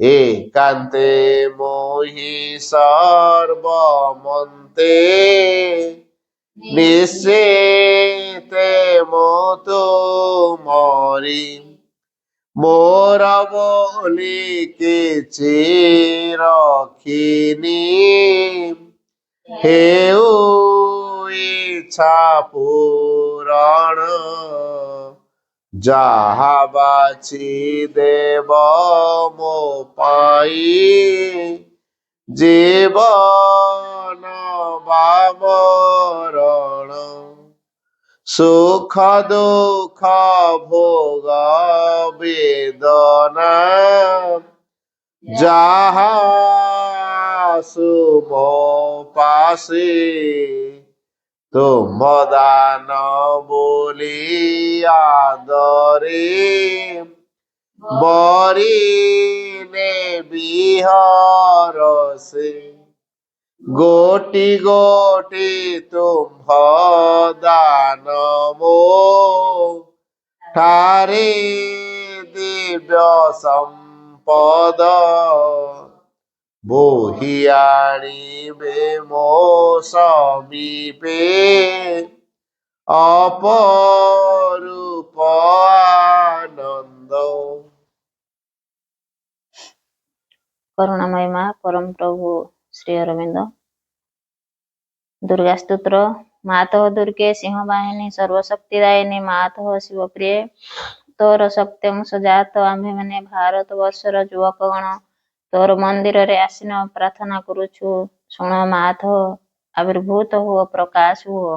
एकान्ते मोहि सर्वमन्ते निश्चेते मोतो मरि मोर बोली କିଛି ରଖିନି ହେଉ ଇଚ୍ଛା ପୂରଣ ଯାହା ବାଛି ଦେବ ମୋ ପାଇଁ ଜୀବନ ବା ମରଣ ସୁଖ ଦୁଃଖ ଭୋଗ ବେଦନା ଯାହା ଆସୁ ମୋ ପାଶେ ତୁମ ଦାନ ବୋଲି ଆଦରେ ବରି ନେବି ହରସେ ଗୋଟି ଗୋଟି ତୁମ୍ଭ ଦାନ ମୋ ଠାରେ ଦିବ୍ୟ ସମ୍ପଦ ବୋହି ଆଣିବେ ମୋ ସମୀପେ ଅପରୂପ ଆନନ୍ଦ। करुणामय माँ परम प्रभु श्री अरविंद। दुर्गा स्तोत्र। मातः दुर्गे सिंह वाहिनी सर्वशक्तिदायिनी मातः शिवप्रिय तोर सत्यंश जात आम्भे माने भारत वर्षर युवकगण तोर मंदिर रे आसीन प्रार्थना करुछु शुण मातः आविर्भूत हुओ प्रकाश हुओ।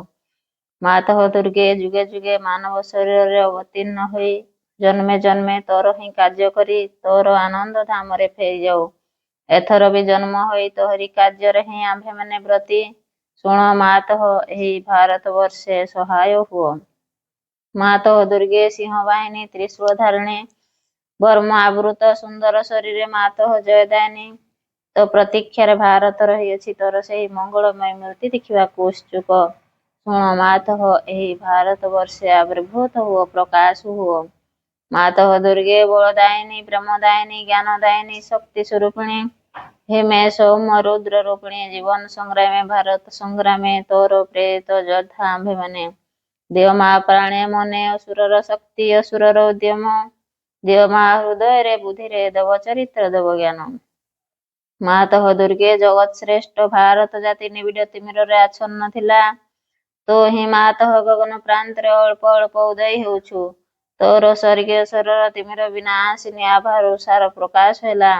मातः दुर्गे जुगे जुगे मानव शरीर रे अवतीर्ण होई जन्मे जन्मे तोर ही कार्य करी तोर आनंद धाम रे फेरी जाऊ एथर भी जन्म होई तोहरी कार्य रे ही आम्भे माने व्रती शुण मातः एही भारत वर्षे सहाय हुओ। मातः दुर्गे सिंह वाहिनी त्रिशूल धारिणी वर्म आवृत सुंदर शरीर मातः जयदायिनी तो प्रतीक्षार भारत रही अछि तोर सेही मंगलमय मूर्ति देखिबाकु उत्सुक शुण मातः एही भारत वर्षे आविर्भूत हुओ प्रकाश हुओ। मातः दुर्गे बलदायिनी प्रेमदायिनी ज्ञानदायिनी शक्ति स्वरूपिणी हेमे सौम्य रुद्र रूपिणी जीवन संग्रामे भारत संग्रामे तोर प्रेरित योद्धा आम्भे माने देव मा प्राणे मने असुरर शक्ति असुरर उद्यम देव मा हृदय रे बुद्धि रे देव चरित्र देव ज्ञान। मातः दुर्गे जगत श्रेष्ठ भारत जाति निबिड़ तिमिर रे आच्छन्न थिला तो ही मातः गगन प्रांत रे अल्प अल्प उदय हेउछु तोर स्वर्गीय शरीर तिमिर विनाशिनी आभार सार प्रकाश होला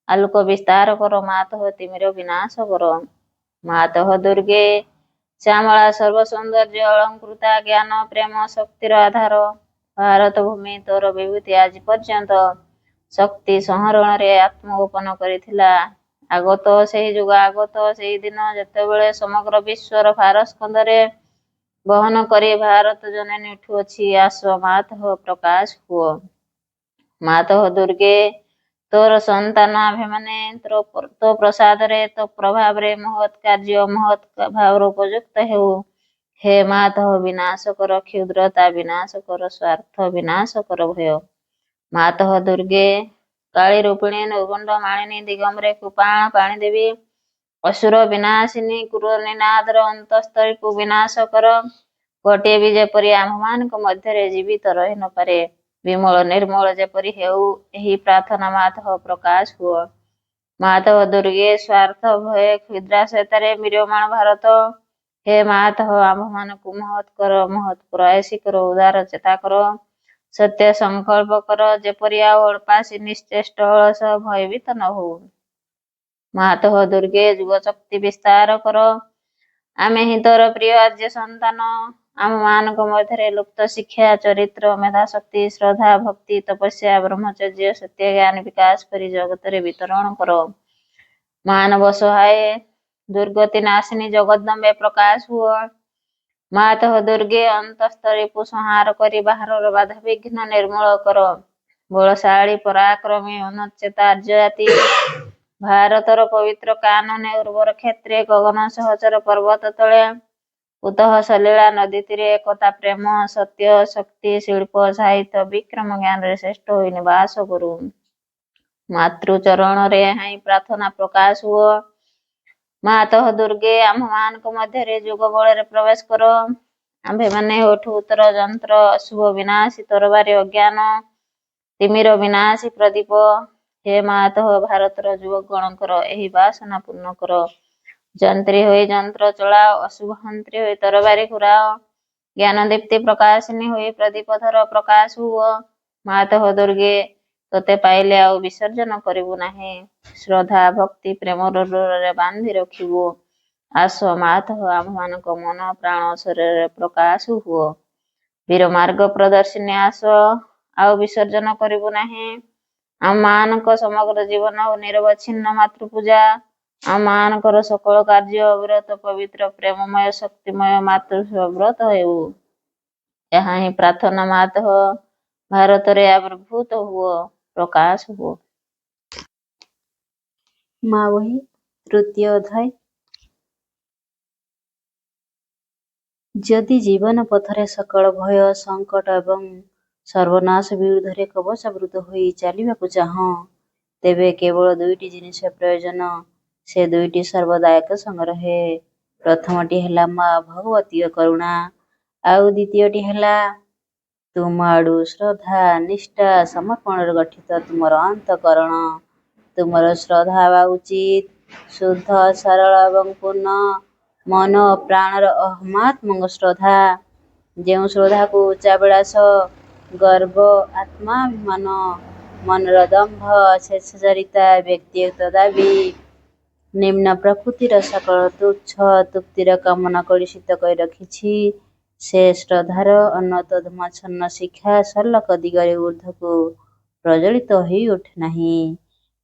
आलोक विस्तार करो मातः तिमिर विनाश करो। मातः दुर्गे श्यामला सर्व सौंदर्य अलंकृता ज्ञान प्रेम शक्तिर आधार भारत भूमि तोर विभूति आज पर्यंत शक्ति संहरण रे आत्मगोपन करिथिला आगत सेही जुग आगत सेही दिन जेतेबेले समग्र विश्वर फारस्कंद रे बहन करी भारत जननी उठुअछि आस मातः प्रकाश हुओ। मातः दुर्गे तोर संतान आम्भे माने तो प्रसाद रे तो प्रभाव रे महत् कार्य महत् भाव उपयुक्त हेउ हे मातः विनाश कर क्षुद्रता विनाश कर स्वार्थ विनाश कर भय। मातः दुर्गे काली रूपिणी निर्गुंड मालिनी दिगंबरे कृपाण पाणी देवी असुर विनाशिनी कुरनिनादर अंतस्तरी को विनाश कर गोटे भी जेपरी आम्भमानक मध्य जीवित रही न पारे विमल निर्मल जेपरी हेउ एही प्रार्थना मातः प्रकाश हुओ। मातः दुर्गे स्वार्थ भय क्षुद्रा सहितारे मिर्यमाण भारत हे मातः आम्भमानकु महत् कर महत् प्रयासी कर उदार चेता कर सत्य संकल्प कर जेपरी आ अल्पासी निश्चेष्ट अलस भयभीत न हो। मातः दुर्गे जुग शक्ति विस्तार कर आमे ही तोर प्रिय आज्य संतान आम मानक मध्य लुप्त शिक्षा चरित्र मेधा शक्ति श्रद्धा भक्ति तपस्या ब्रह्मचर्य सत्य ज्ञान विकास करी जगत रे वितरण करो। मानव सहाय दुर्गति नाशिनी जगदम्बे प्रकाश हुओ। मातः दुर्गे अंतस्तरी को संहार करी बाहर बाधा विघ्न निर्मूल कर बलशाली पराक्रमी अनुच्चेता आर्यजाति भारतर पवित्र कानने उर्वर क्षेत्रे गगन सहचर पर्वत तले उतः सलीला नदी तीरे एकता प्रेम सत्य शक्ति शिल्प साहित्य विक्रम ज्ञान रे श्रेष्ठ होई निवास करू। ମାତୃଚରଣରେ ହିଁ ପ୍ରାର୍ଥନା ପ୍ରକାଶ ହୁଅ। ମାତଃ ଦୁର୍ଗେ ଆମ୍ଭମାନଙ୍କ ମଧ୍ୟରେ ଯୋଗ ବଳରେ ପ୍ରବେଶ କର। ଆମ୍ଭେମାନେ ଓଠ ଉତ୍ତର ଯନ୍ତ୍ର ଅଶୁଭ ବିନାଶୀ ତରବାରୀ ଅଜ୍ଞାନ ତିମିର ବିନାଶୀ ପ୍ରଦୀପ। ହେ ମାତଃ ଭାରତର ଯୁବକଗଣଙ୍କର ଏହି ବାସନା ପୂର୍ଣ୍ଣ କର। ଯନ୍ତ୍ରୀ ହୋଇ ଯନ୍ତ୍ର ଚଳାଅ, ଅଶୁଭ ହନ୍ତ୍ରୀ ହୋଇ ତରବାରୀ ଘୁରାଅ। ଜ୍ଞାନ ଦୀପ୍ତି ପ୍ରକାଶିନୀ ହୋଇ ପ୍ରଦୀପ ଧର ପ୍ରକାଶ ହୁଅ। ମାତଃ ଦୁର୍ଗେ ତୋତେ ପାଇଲେ ଆଉ ବିସର୍ଜନ କରିବୁ ନାହିଁ। ଶ୍ରଦ୍ଧା ଭକ୍ତି ପ୍ରେମର ଡୋରରେ ବାନ୍ଧି ରଖିବୁ। ଆସ ମାତଃ ଆମ୍ଭମାନଙ୍କ ମନ ପ୍ରାଣ ଶରୀରରେ ପ୍ରକାଶ ହୁଅ। ବୀର ମାର୍ଗ ପ୍ରଦର୍ଶିନୀ ଆସ, ଆଉ ବିସର୍ଜନ କରିବୁ ନାହିଁ। ଆମମାନଙ୍କ ସମଗ୍ର ଜୀବନ ଓ ନିରବଚ୍ଛିନ୍ନ ମାତୃପୂଜା। ଆମମାନଙ୍କର ସକଳ କାର୍ଯ୍ୟ ଅବିରତ ପବିତ୍ର ପ୍ରେମମୟ ଶକ୍ତିମୟ ମାତୃ ବ୍ରତ ହେଉ। ଏହା ହିଁ ପ୍ରାର୍ଥନା ମାତଃ ଭାରତରେ ଆବିର୍ଭୂତ ହୁଅ, ପ୍ରକାଶ ହୁଅ। ମା ବହି ତୃତୀୟ ଅଧ୍ୟାୟ। ଯଦି ଜୀବନ ପଥରେ ସକଳ ଭୟ ସଙ୍କଟ ଏବଂ ସର୍ବନାଶ ବିରୁଦ୍ଧରେ କବଚାବୃତ ହୋଇ ଚାଲିବାକୁ ଚାହଁ, ତେବେ କେବଳ ଦୁଇଟି ଜିନିଷ ପ୍ରୟୋଜନ। ସେ ଦୁଇଟି ସର୍ବଦା ଏକ ସଙ୍ଗ ରହେ। ପ୍ରଥମଟି ହେଲା ମା ଭଗବତୀୟ କରୁଣା, ଆଉ ଦ୍ୱିତୀୟଟି ହେଲା ତୁମ ଆଡୁ ଶ୍ରଦ୍ଧା ନିଷ୍ଠା ସମର୍ପଣରେ ଗଠିତ ତୁମର ଅନ୍ତଃକରଣ। ତୁମର ଶ୍ରଦ୍ଧା ହେବା ଉଚିତ ଶୁଦ୍ଧ ସରଳ ଏବଂ ପୂର୍ଣ୍ଣ ମନ ଓ ପ୍ରାଣର ଅହମାତ୍ମକ ଶ୍ରଦ୍ଧା। ଯେଉଁ ଶ୍ରଦ୍ଧାକୁ ଉଚ୍ଚାଭିଳାଷ ଗର୍ବ ଆତ୍ମାଭିମାନ ମନର ଦମ୍ଭ ସ୍ୱେଚ୍ଛାଚାରିତା ବ୍ୟକ୍ତିଗତ ଦାବୀ ନିମ୍ନ ପ୍ରକୃତିର ସକଳ ତୁଚ୍ଛ ତୃପ୍ତିର କାମନା କଳୁଷିତ କରି ରଖିଛି, ସେ ଶ୍ରଦ୍ଧାର ଅନନ୍ତ ଧୂମାଚ୍ଛନ୍ନ ଶିଖା ସଲକ ଦିଗରେ ଊର୍ଦ୍ଧ୍ୱକୁ ପ୍ରଜ୍ୱଳିତ ହୋଇ ଉଠେ ନାହିଁ।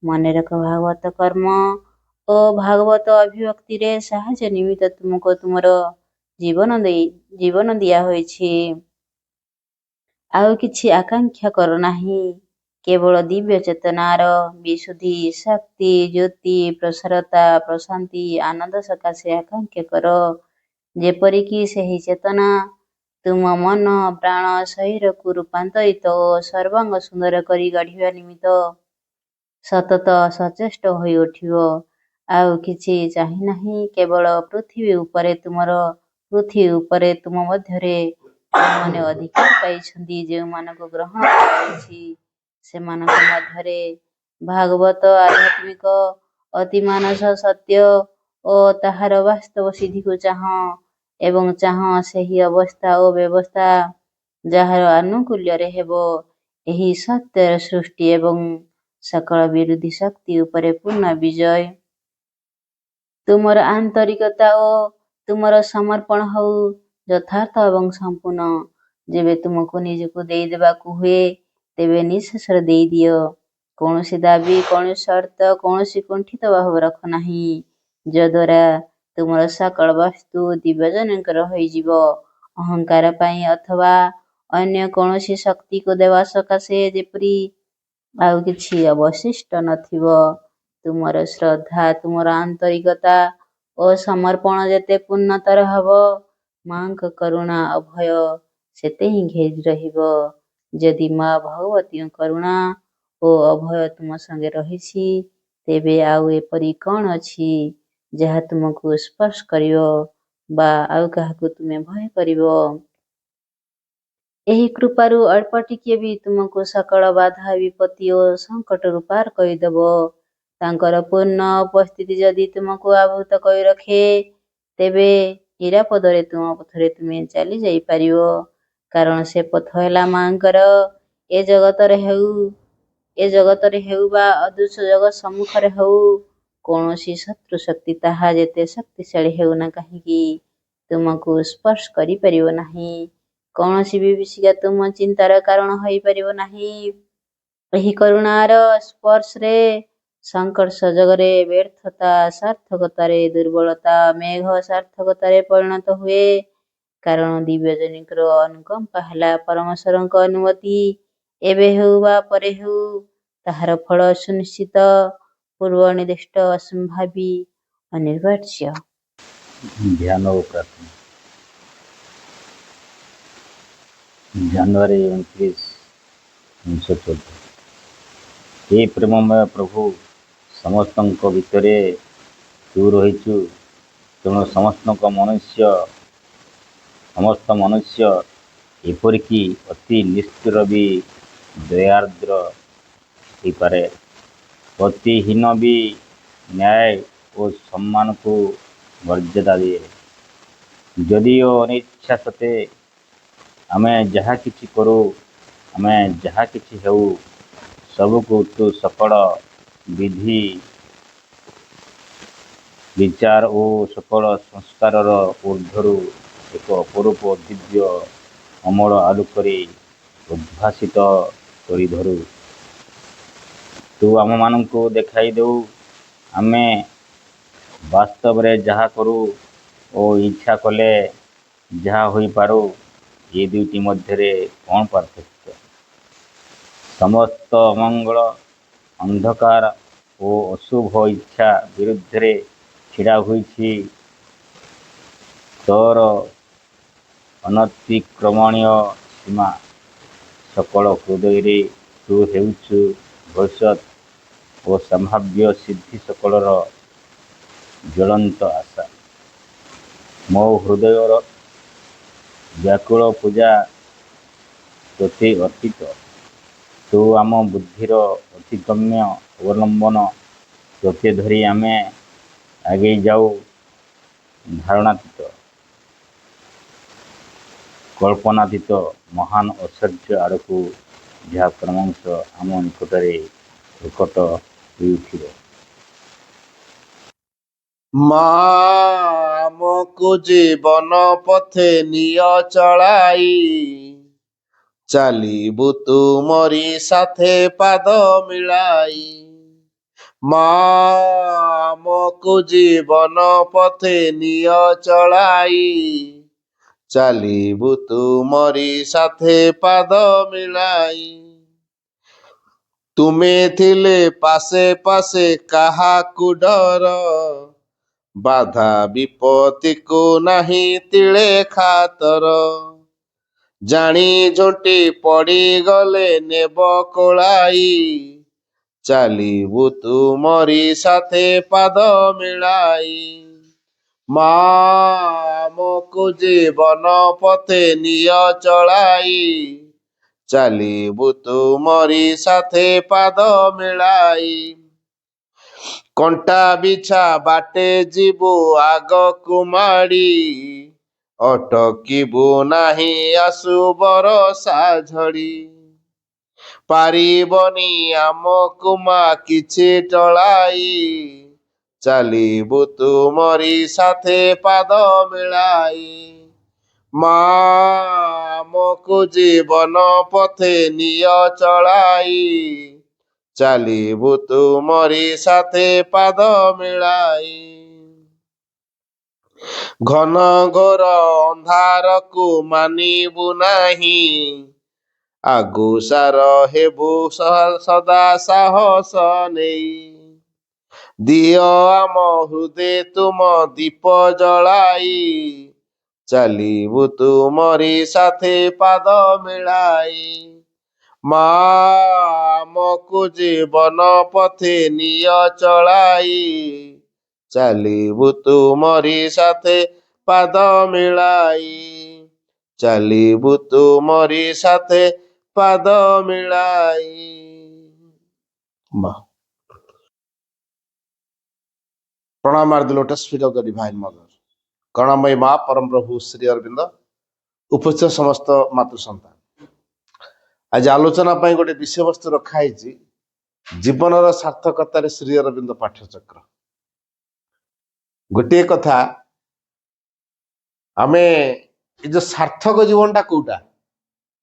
ମନେ ରଖ ଭାଗବତ କର୍ମ ଓ ଭାଗବତ ଅଭିଭକ୍ତିରେ ସାହାଯ୍ୟ ନିମିତ୍ତ ତୁମକୁ ତୁମର ଜୀବନ ଦିଆ ହୋଇଛି। ଆଉ କିଛି ଆକାଂକ୍ଷା କର ନାହିଁ। କେବଳ ଦିବ୍ୟ ଚେତନାର ବିଶୁଦ୍ଧି ଶକ୍ତି ଜ୍ୟୋତି ପ୍ରସାରତା ପ୍ରଶାନ୍ତି ଆନନ୍ଦ ସକାଶେ ଆକାଂକ୍ଷା କର, ଯେପରିକି ସେହି ଚେତନା ତୁମ ମନ ପ୍ରାଣ ଶରୀରକୁ ରୂପାନ୍ତରିତ ଓ ସର୍ବାଙ୍ଗ ସୁନ୍ଦର କରି ଗଢ଼ିବା ନିମିତ୍ତ ସତତ ସଚେଷ୍ଟ ହୋଇ ଉଠିବ। ଆଉ କିଛି ଚାହିଁ ନାହିଁ। କେବଳ ପୃଥିବୀ ଉପରେ ତୁମ ମଧ୍ୟରେ ଯେଉଁମାନେ ଅଧିକାର ପାଇଛନ୍ତି, ଯେଉଁମାନଙ୍କୁ ଗ୍ରହଣ କରାଯାଇଛି, ସେମାନଙ୍କ ମଧ୍ୟରେ ଭାଗବତ ଆଧ୍ୟାତ୍ମିକ ଅତିମାନସ ସତ୍ୟ ଓ ତାହାର ବାସ୍ତବ ସିଦ୍ଧିକୁ ଚାହଁ ଏବଂ ଚାହଁ ସେହି ଅବସ୍ଥା ଓ ବ୍ୟବସ୍ଥା ଯାହାର ଆନୁକୂଲ୍ୟରେ ହେବ ଏହି ସତ୍ୟର ସୃଷ୍ଟି ଏବଂ ସକଳ ବିରୋଧୀ ଶକ୍ତି ଉପରେ ପୂର୍ଣ୍ଣ ବିଜୟ। ତୁମର ଆନ୍ତରିକତା ଓ ତୁମର ସମର୍ପଣ ହେଉ ଯଥାର୍ଥ ଏବଂ ସମ୍ପୂର୍ଣ୍ଣ। ଯେବେ ତୁମକୁ ନିଜକୁ ଦେଇଦେବାକୁ ହୁଏ, ତେବେ ନିଃଶେଷରେ ଦେଇଦିଅ। କୌଣସି ଦାବୀ କୌଣସି ସର୍ତ୍ତ କୌଣସି କୁଣ୍ଠିତ ଭାବ ରଖ ନାହିଁ, ଯଦ୍ୱାରା ତୁମର ସକଳ ବସ୍ତୁ ଦିବ୍ୟଜନଙ୍କର ହୋଇଯିବ। ଅହଙ୍କାର ପାଇଁ ଅଥବା ଅନ୍ୟ କୌଣସି ଶକ୍ତିକୁ ଦେବା ସକାଶେ ଯେପରି ଆଉ କିଛି ଅବଶିଷ୍ଟ ନଥିବ। ତୁମର ଶ୍ରଦ୍ଧା ତୁମର ଆନ୍ତରିକତା ଓ ସମର୍ପଣ ଯେତେ ପୂର୍ଣ୍ଣତର ହେବ, ମାଙ୍କ କରୁଣା ଅଭୟ ସେତେ ହିଁ ଘେରି ରହିବ। ଯଦି ମା ଭଗବତୀଙ୍କ କରୁଣା ଓ ଅଭୟ ତୁମ ସଙ୍ଗେ ରହିଛି, ତେବେ ଆଉ ଏପରି କ'ଣ ଅଛି ଯାହା ତୁମକୁ ସ୍ପର୍ଶ କରିବ ବା ଆଉ କାହାକୁ ତୁମେ ଭୟ କରିବ? ଏହି କୃପାରୁ ଅଳ୍ପ ଟିକିଏ ବି ତୁମକୁ ସକଳ ବାଧା ବିପତ୍ତି ଓ ସଙ୍କଟରୁ ପାର କରିଦେବ। ତାଙ୍କର ପୂର୍ଣ୍ଣ ଉପସ୍ଥିତି ଯଦି ତୁମକୁ ଆବୃତ କରି ରଖେ, ତେବେ ନିରାପଦରେ ତୁମ ପଥରେ ତୁମେ ଚାଲି ଯାଇପାରିବ। କାରଣ ସେ ପଥ ହେଲା ମାଙ୍କର। ଏ ଜଗତରେ ହେଉ ବା ଅଦୃଶ୍ୟ ଜଗତ ସମ୍ମୁଖରେ ହେଉ, କୌଣସି ଶତ୍ରୁ ଶକ୍ତି ତାହା ଯେତେ ଶକ୍ତିଶାଳୀ ହେଉନା କାହିଁକି ତୁମକୁ ସ୍ପର୍ଶ କରିପାରିବ ନାହିଁ। କୌଣସି ବିଭୀଷିକା ତୁମ ଚିନ୍ତାର କାରଣ ହୋଇପାରିବ ନାହିଁ। ଏହି କରୁଣାର ସ୍ପର୍ଶରେ ସଂକଟ ସଜଗରେ ବ୍ୟର୍ଥତା ସାର୍ଥକତାରେ ଦୁର୍ବଳତା ମେଘ ସାର୍ଥକତାରେ ପରିଣତ ହୁଏ। କାରଣ ଦିବ୍ୟଜନଙ୍କର ଅନୁକମ୍ପା ହେଲା ପରମେଶ୍ୱରଙ୍କ ଅନୁମତି। ଏବେ ହେଉ ବା ପରେ ହେଉ, ତାହାର ଫଳ ସୁନିଶ୍ଚିତ ପୂର୍ବ ନିର୍ଦ୍ଦିଷ୍ଟ ଅସମ୍ଭାବୀ ଅନିବାର୍ଯ୍ୟ। ଧ୍ୟାନ ଓ ପ୍ରାର୍ଥନା। ଜାନୁଆରୀ 29, 1914। हे ପ୍ରେମମୟ ପ୍ରଭୁ, ସମସ୍ତଙ୍କ ଭିତରେ ତୁ ରହିଛୁ। ତେଣୁ ସମସ୍ତ ମନୁଷ୍ୟ ଏପରିକି ଅତି ନିଷ୍ଠୁର ବି ଦୟାର୍ଦ୍ର ହେଇପାରେ। ଅତିହୀନ ବି ନ୍ୟାୟ ଓ ସମ୍ମାନକୁ ମର୍ଯ୍ୟାଦା ଦିଏ। ଯଦିଓ ଅନିଚ୍ଛା ସତ୍ତ୍ୱେ ଆମେ ଯାହା କିଛି କରୁ, ଆମେ ଯାହା କିଛି ହେଉ, ସବୁକୁ ତୁ ସକଳ ବିଧି ବିଚାର ଓ ସକଳ ସଂସ୍କାରର ଊର୍ଦ୍ଧ୍ୱରୁ ଏକ ଅପରୂପ ଦିବ୍ୟ ଅମଳ ଆଲୋକରେ ଉଦ୍ଭାସିତ କରି ଧରୁ। ତୁ ଆମମାନଙ୍କୁ ଦେଖାଇ ଦେଉ, ଆମେ ବାସ୍ତବରେ ଯାହା କରୁ ଓ ଇଚ୍ଛା କଲେ ଯାହା ହୋଇପାରୁ, ଏ ଦୁଇଟି ମଧ୍ୟରେ କ'ଣ ପାର୍ଥକ୍ୟ? ସମସ୍ତ ଅମଙ୍ଗଳ, ଅନ୍ଧକାର ଓ ଅଶୁଭ ଇଚ୍ଛା ବିରୁଦ୍ଧରେ ଛିଡ଼ା ହୋଇଛି ତୋର ଅନତିକ୍ରମଣୀୟ ସୀମା। ସକଳ ହୃଦୟରେ ତୁ ହେଉଛୁ ଭବିଷ୍ୟତ ଓ ସମ୍ଭାବ୍ୟ ସିଦ୍ଧି ସକଳର ଜ୍ୱଳନ୍ତ ଆଶା। ମୋ ହୃଦୟର ବ୍ୟାକୁଳ ପୂଜା ତୋତେ ଅର୍ପିତ। ତୁ ଆମ ବୁଦ୍ଧିର ଅତିଗମ୍ୟ ଅବଲମ୍ବନ। ତୋତେ ଧରି ଆମେ ଆଗେଇ ଯାଉ ଧାରଣାତୀତ, କଳ୍ପନାତୀତ ମହାନ ଐଶ୍ୱର୍ଯ୍ୟ ଆଡ଼କୁ, ଯାହା କ୍ରମଶଃ ଆମ ନିକଟରେ ପ୍ରକଟ ହେଉଥିବ। ମା ଆମକୁ ଜୀବନ ପଥେ ନିଅ ଚଳାଇ, ଚାଲିବୁ ତୁମରି ସାଥେ ପାଦ ମିଳାଇ। ମା ଆମକୁ ଜୀବନ ପଥେ ନିଅ ଚଳାଇ, ଚାଲିବୁ ତୁମରି ସାଥେ ପାଦ ମିଳାଇ। ତୁମେ ଥିଲେ ପାଶେ ପାଶେ କାହାକୁ ଡର, ବାଧା ବିପତ୍ତିକୁ ନାହିଁ ତିଳେ ଖାତର। ଜାଣି ଝୁଣ୍ଟି ପଡ଼ିଗଲେ ନେବ କୋଳାଇ, ଚାଲିବୁ ତୁମରି ସାଥେ ପାଦ ମିଳାଇ। ମା ଆମକୁ ଜୀବନ ପଥେ ନିଅ ଚଳାଇ, ଚାଲିବୁ ତୁମରି ସାଥେ ପାଦ ମିଳାଇ। କଣ୍ଟା ବିଛା ବାଟେ ଯିବୁ ଆଗକୁ ମାଡ଼ି, ଅଟକିବୁ ନାହିଁ ଆସୁ ବରଷା ଝଡ଼ି। ପାରିବନି ଆମକୁ ମା କିଛି ଟଳାଇ, ଚାଲିବୁ ତୁମରି ସାଥେ ପାଦ ମିଳାଇ। ମା ଆମକୁ ଜୀବନ ପଥେ ନିଅ ଚଳାଇ, ଚାଲିବୁ ତୁମରି ସାଥେ ପାଦ ମିଳାଇ। ଘନ ଘୋର ଅନ୍ଧାରକୁ ମାନିବୁ ନାହିଁ, ଆଗୁସାର ହେବୁ ସଦା ସାହସ ନେଇ। ଦିଅ ଆମ ହୃଦେ ତୁମ ଦୀପ ଜଳାଇ, ଚାଲିବୁ ତୁମରି ସାଥେ ପାଦ ମିଳାଇ। ମା ଆମକୁ ଜୀବନ ପଥେ ନିଅ ଚଳାଇ, ଚାଲିବୁ ତୁମରି ସାଥେ ପାଦ ମିଳାଇ। ଚାଲିବୁ ତୁମରି ସାଥେ ପାଦ ମିଳାଇ। প্রণাম আর the lotus feet of the divine mother। করুণাময়ী মা পরম প্রভু শ্রী অরবিন্দ, উপস্থিত সমস্ত মাতৃ সন্তান, আজ আলোচনা পাই গোটে বিষয়বস্তু রখা হয়েছি জীবনর সার্থকতার শ্রী অরবিন্দ পাঠ্যচক্র। গোটিଏ কথা, ଆମେ ଏ ଯୋଉ ସାର୍ଥକ ଜୀବନଟା କୋଉଟା?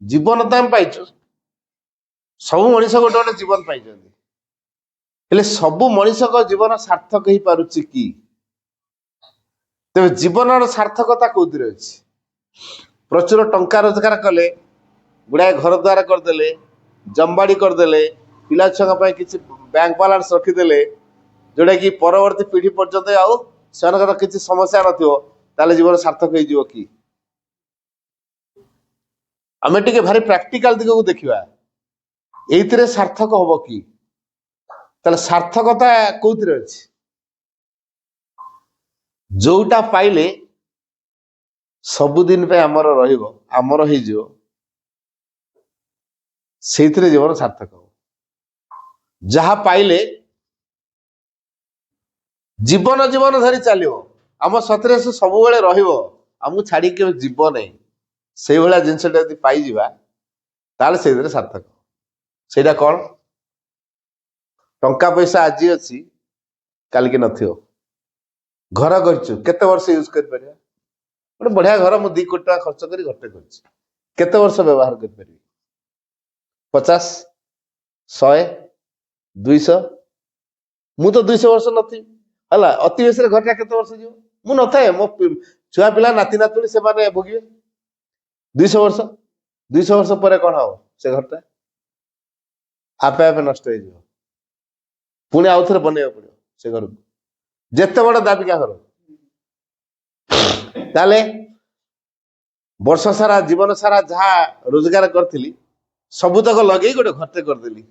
ଜୀବନ ତ ଆମେ ପାଇଛୁ, ସବୁ ମଣିଷ ଗୋଟେ ଗୋଟେ ଜୀବନ ପାଇଛନ୍ତି, ହେଲେ ସବୁ ମଣିଷଙ୍କ ଜୀବନ ସାର୍ଥକ ହେଇପାରୁଛି କି? ତେବେ ଜୀବନର ସାର୍ଥକତା କୋଉଥିରେ ଅଛି? ପ୍ରଚୁର ଟଙ୍କା ରୋଜଗାର କଲେ, ଗୁଡ଼ାଏ ଘର ଦ୍ୱାର କରିଦେଲେ, ଜମବାଡ଼ି କରିଦେଲେ, ପିଲା ଛୁଆଙ୍କ ପାଇଁ କିଛି ବ୍ୟାଙ୍କ ବାଲାନ୍ସ ରଖିଦେଲେ, ଯୋଉଟା କି ପରବର୍ତ୍ତୀ ପିଢ଼ି ପର୍ଯ୍ୟନ୍ତ ଆଉ ସେମାନଙ୍କର କିଛି ସମସ୍ୟା ନଥିବ, ତାହେଲେ ଜୀବନ ସାର୍ଥକ ହେଇଯିବ କି? ଆମେ ଟିକେ ଭାରି ପ୍ରାକ୍ଟିକାଲ ଦିଗକୁ ଦେଖିବା, ଏଇଥିରେ ସାର୍ଥକ ହବ କି? ତାହେଲେ ସାର୍ଥକତା କୋଉଥିରେ ଅଛି? ଯୋଉଟା ପାଇଲେ ସବୁଦିନ ପାଇଁ ଆମର ରହିବ, ଆମର ହେଇଯିବ, ସେଇଥିରେ ଜୀବନ ସାର୍ଥକ ହବ। ଯାହା ପାଇଲେ ଜୀବନ ଜୀବନ ଧରି ଚାଲିବ, ଆମ ସତରେ ସେ ସବୁବେଳେ ରହିବ, ଆମକୁ ଛାଡିକି କେବେ ଯିବ ନାହିଁ, ସେଇଭଳିଆ ଜିନିଷଟା ଯଦି ପାଇଯିବା ତାହେଲେ ସେଇଥିରେ ସାର୍ଥକ। ସେଇଟା କଣ? ଟଙ୍କା ପଇସା ଆଜି ଅଛି କାଲିକି ନଥିବ। ଘର କରିଛୁ, କେତେ ବର୍ଷ ୟୁଜ କରିପାରିବା? ଗୋଟେ ବଢିଆ ଘର ମୁଁ 2 କୋଟି ଟଙ୍କା ଖର୍ଚ୍ଚ କରି ଘରଟେ କରିଛି, କେତେ ବର୍ଷ ବ୍ୟବହାର କରିପାରିବି? 50, 100, 200? ମୁଁ ତ 200 ବର୍ଷ ନଥିବି ହେଲା, ଅତି ବେଶୀରେ ଘରଟା କେତେ ବର୍ଷ ଯିବ? ମୁଁ ନଥାଏ, ମୋ ଛୁଆ ପିଲା ନାତି ନାତୁଣୀ ସେମାନେ ଭୋଗିବେ 200 ବର୍ଷ। 200 ବର୍ଷ ପରେ କଣ ହବ? ସେ ଘରଟା ଆପେ ଆପେ ନଷ୍ଟ ହେଇଯିବ, ପୁଣି ଆଉ ଥରେ ବନେଇବାକୁ ପଡିବ ସେ ଘରକୁ, ଯେତେ ବଡ ଦାବିକା ଘର। ତାହେଲେ ବର୍ଷ ସାରା ଜୀବନ ସାରା ଯାହା ରୋଜଗାର କରିଥିଲି ସବୁତକ ଲଗେଇ ଗୋଟେ ଘରଟେ କରିଦେଲି,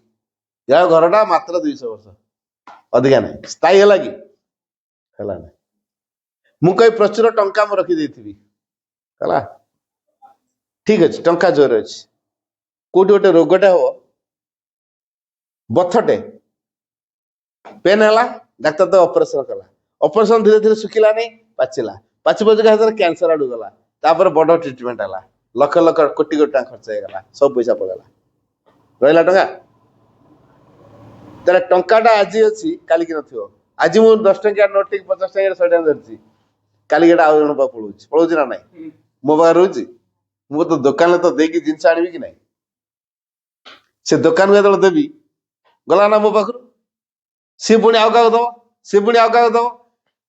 ଯାହା ଘରଟା ମାତ୍ର 200 ବର୍ଷ, ଅଧିକା ନାହିଁ। ସ୍ଥାୟୀ ହେଲା କି? ହେଲା ନାହିଁ। ମୁଁ କହି ପ୍ରଚୁର ଟଙ୍କା ମୁଁ ରଖିଦେଇଥିବି ହେଲା, ଠିକ ଅଛି, ଟଙ୍କା ଜୋର ଅଛି, କୋଉଠି ଗୋଟେ ରୋଗଟେ ହବ, ବଥଟେ ପେନ୍ ହେଲା, ଡାକ୍ତର ତ ଅପରେସନ କଲା, ଅପରେସନ ଧୀରେ ଧୀରେ ଶୁଖିଲା ନାହିଁ, ପାଚିଲା, ପାଚି ପାଚିକା ହାତରେ କ୍ୟାନ୍ସର ଆଡୁ ଗଲା, ତାପରେ ବଡ ଟ୍ରିଟମେଣ୍ଟ ହେଲା, ଲକ୍ଷ ଲକ୍ଷ କୋଟି କୋଟି ଟଙ୍କା ଖର୍ଚ୍ଚ ହେଇଗଲା, ସବୁ ପଇସା ପଳେଇଲା, ରହିଲା ଟଙ୍କା? ତାହେଲେ ଟଙ୍କାଟା ଆଜି ଅଛି କାଲିକି ନଥିବ। ଆଜି ମୁଁ 10 ଟଙ୍କିଆ ନୋଟ ଟିକେ 50 ଟଙ୍କିଆ 100 ଟଙ୍କା ଧରିଛି, କାଲିକି ଏଟା ଆଉ ଜଣ ପାଖକୁ ପଳଉଛି ନା ନାହିଁ? ମୋ ପାଖରେ ରହୁଛି, ମୁଁ ତ ଦୋକାନରେ ତ ଦେଇକି ଜିନିଷ ଆଣିବି କି ନାହିଁ? ସେ ଦୋକାନକୁ ଯେତେବେଳେ ଦେବି ଗଲା ନା ମୋ ପାଖରୁ, ସିଏ ପୁଣି ଆଉ କାହାକୁ ଦବ, ସିଏ ପୁଣି ଆଉ କାହାକୁ ଦବ।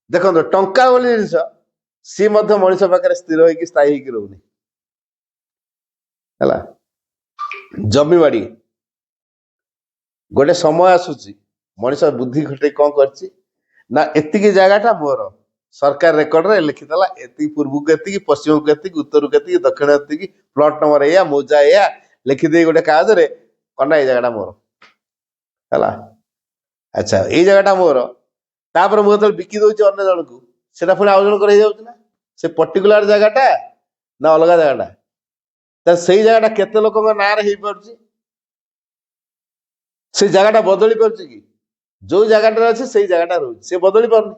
ଦେଖନ୍ତୁ, ଟଙ୍କା ବୋଲି ଜିନିଷ ସିଏ ମଧ୍ୟ ମଣିଷ ପାଖରେ ସ୍ଥିର ହେଇକି ସ୍ଥାୟୀ ହେଇକି ରହୁନି ହେଲା। ଜମିବାଡି ଗୋଟେ ସମୟ ଆସୁଛି, ମଣିଷ ବୁଦ୍ଧି ଖଟେଇ କଣ କରିଛି ନା, ଏତିକି ଜାଗାଟା ମୋର, ସରକାର ରେକର୍ଡରେ ଲେଖିଦେଲା, ଏତିକି ପୂର୍ବକୁ ଏତିକି, ପଶ୍ଚିମକୁ ଏତିକି, ଉତ୍ତରକୁ ଏତିକି, ଦକ୍ଷିଣ ଏତିକି, ପ୍ଲଟ ନମ୍ବର ଏଇଆ, ମୌଜା ଏଇଆ, ଲେଖିଦେଇ ଗୋଟେ କାଗଜରେ କନା ଏଇ ଜାଗାଟା ମୋର ହେଲା। ଆଚ୍ଛା, ଏଇ ଜାଗାଟା ମୋର, ତାପରେ ମୁଁ ଯେତେବେଳେ ବିକି ଦଉଛି ଅନ୍ୟ ଜଣକୁ, ସେଟା ପୁଣି ଆଉ ଜଣଙ୍କର ହେଇଯାଉଛି ନା, ସେ ପର୍ଟିକୁଲାର ଜାଗାଟା ନା ଅଲଗା ଜାଗାଟା? ତାହେଲେ ସେଇ ଜାଗାଟା କେତେ ଲୋକଙ୍କ ନାଁରେ ହେଇପାରୁଛି? ସେଇ ଜାଗାଟା ବଦଳି ପାରୁଛି କି? ଯୋଉ ଜାଗାଟାରେ ଅଛି ସେଇ ଜାଗାଟା ରହୁଛି, ସେ ବଦଳି ପାରୁନି,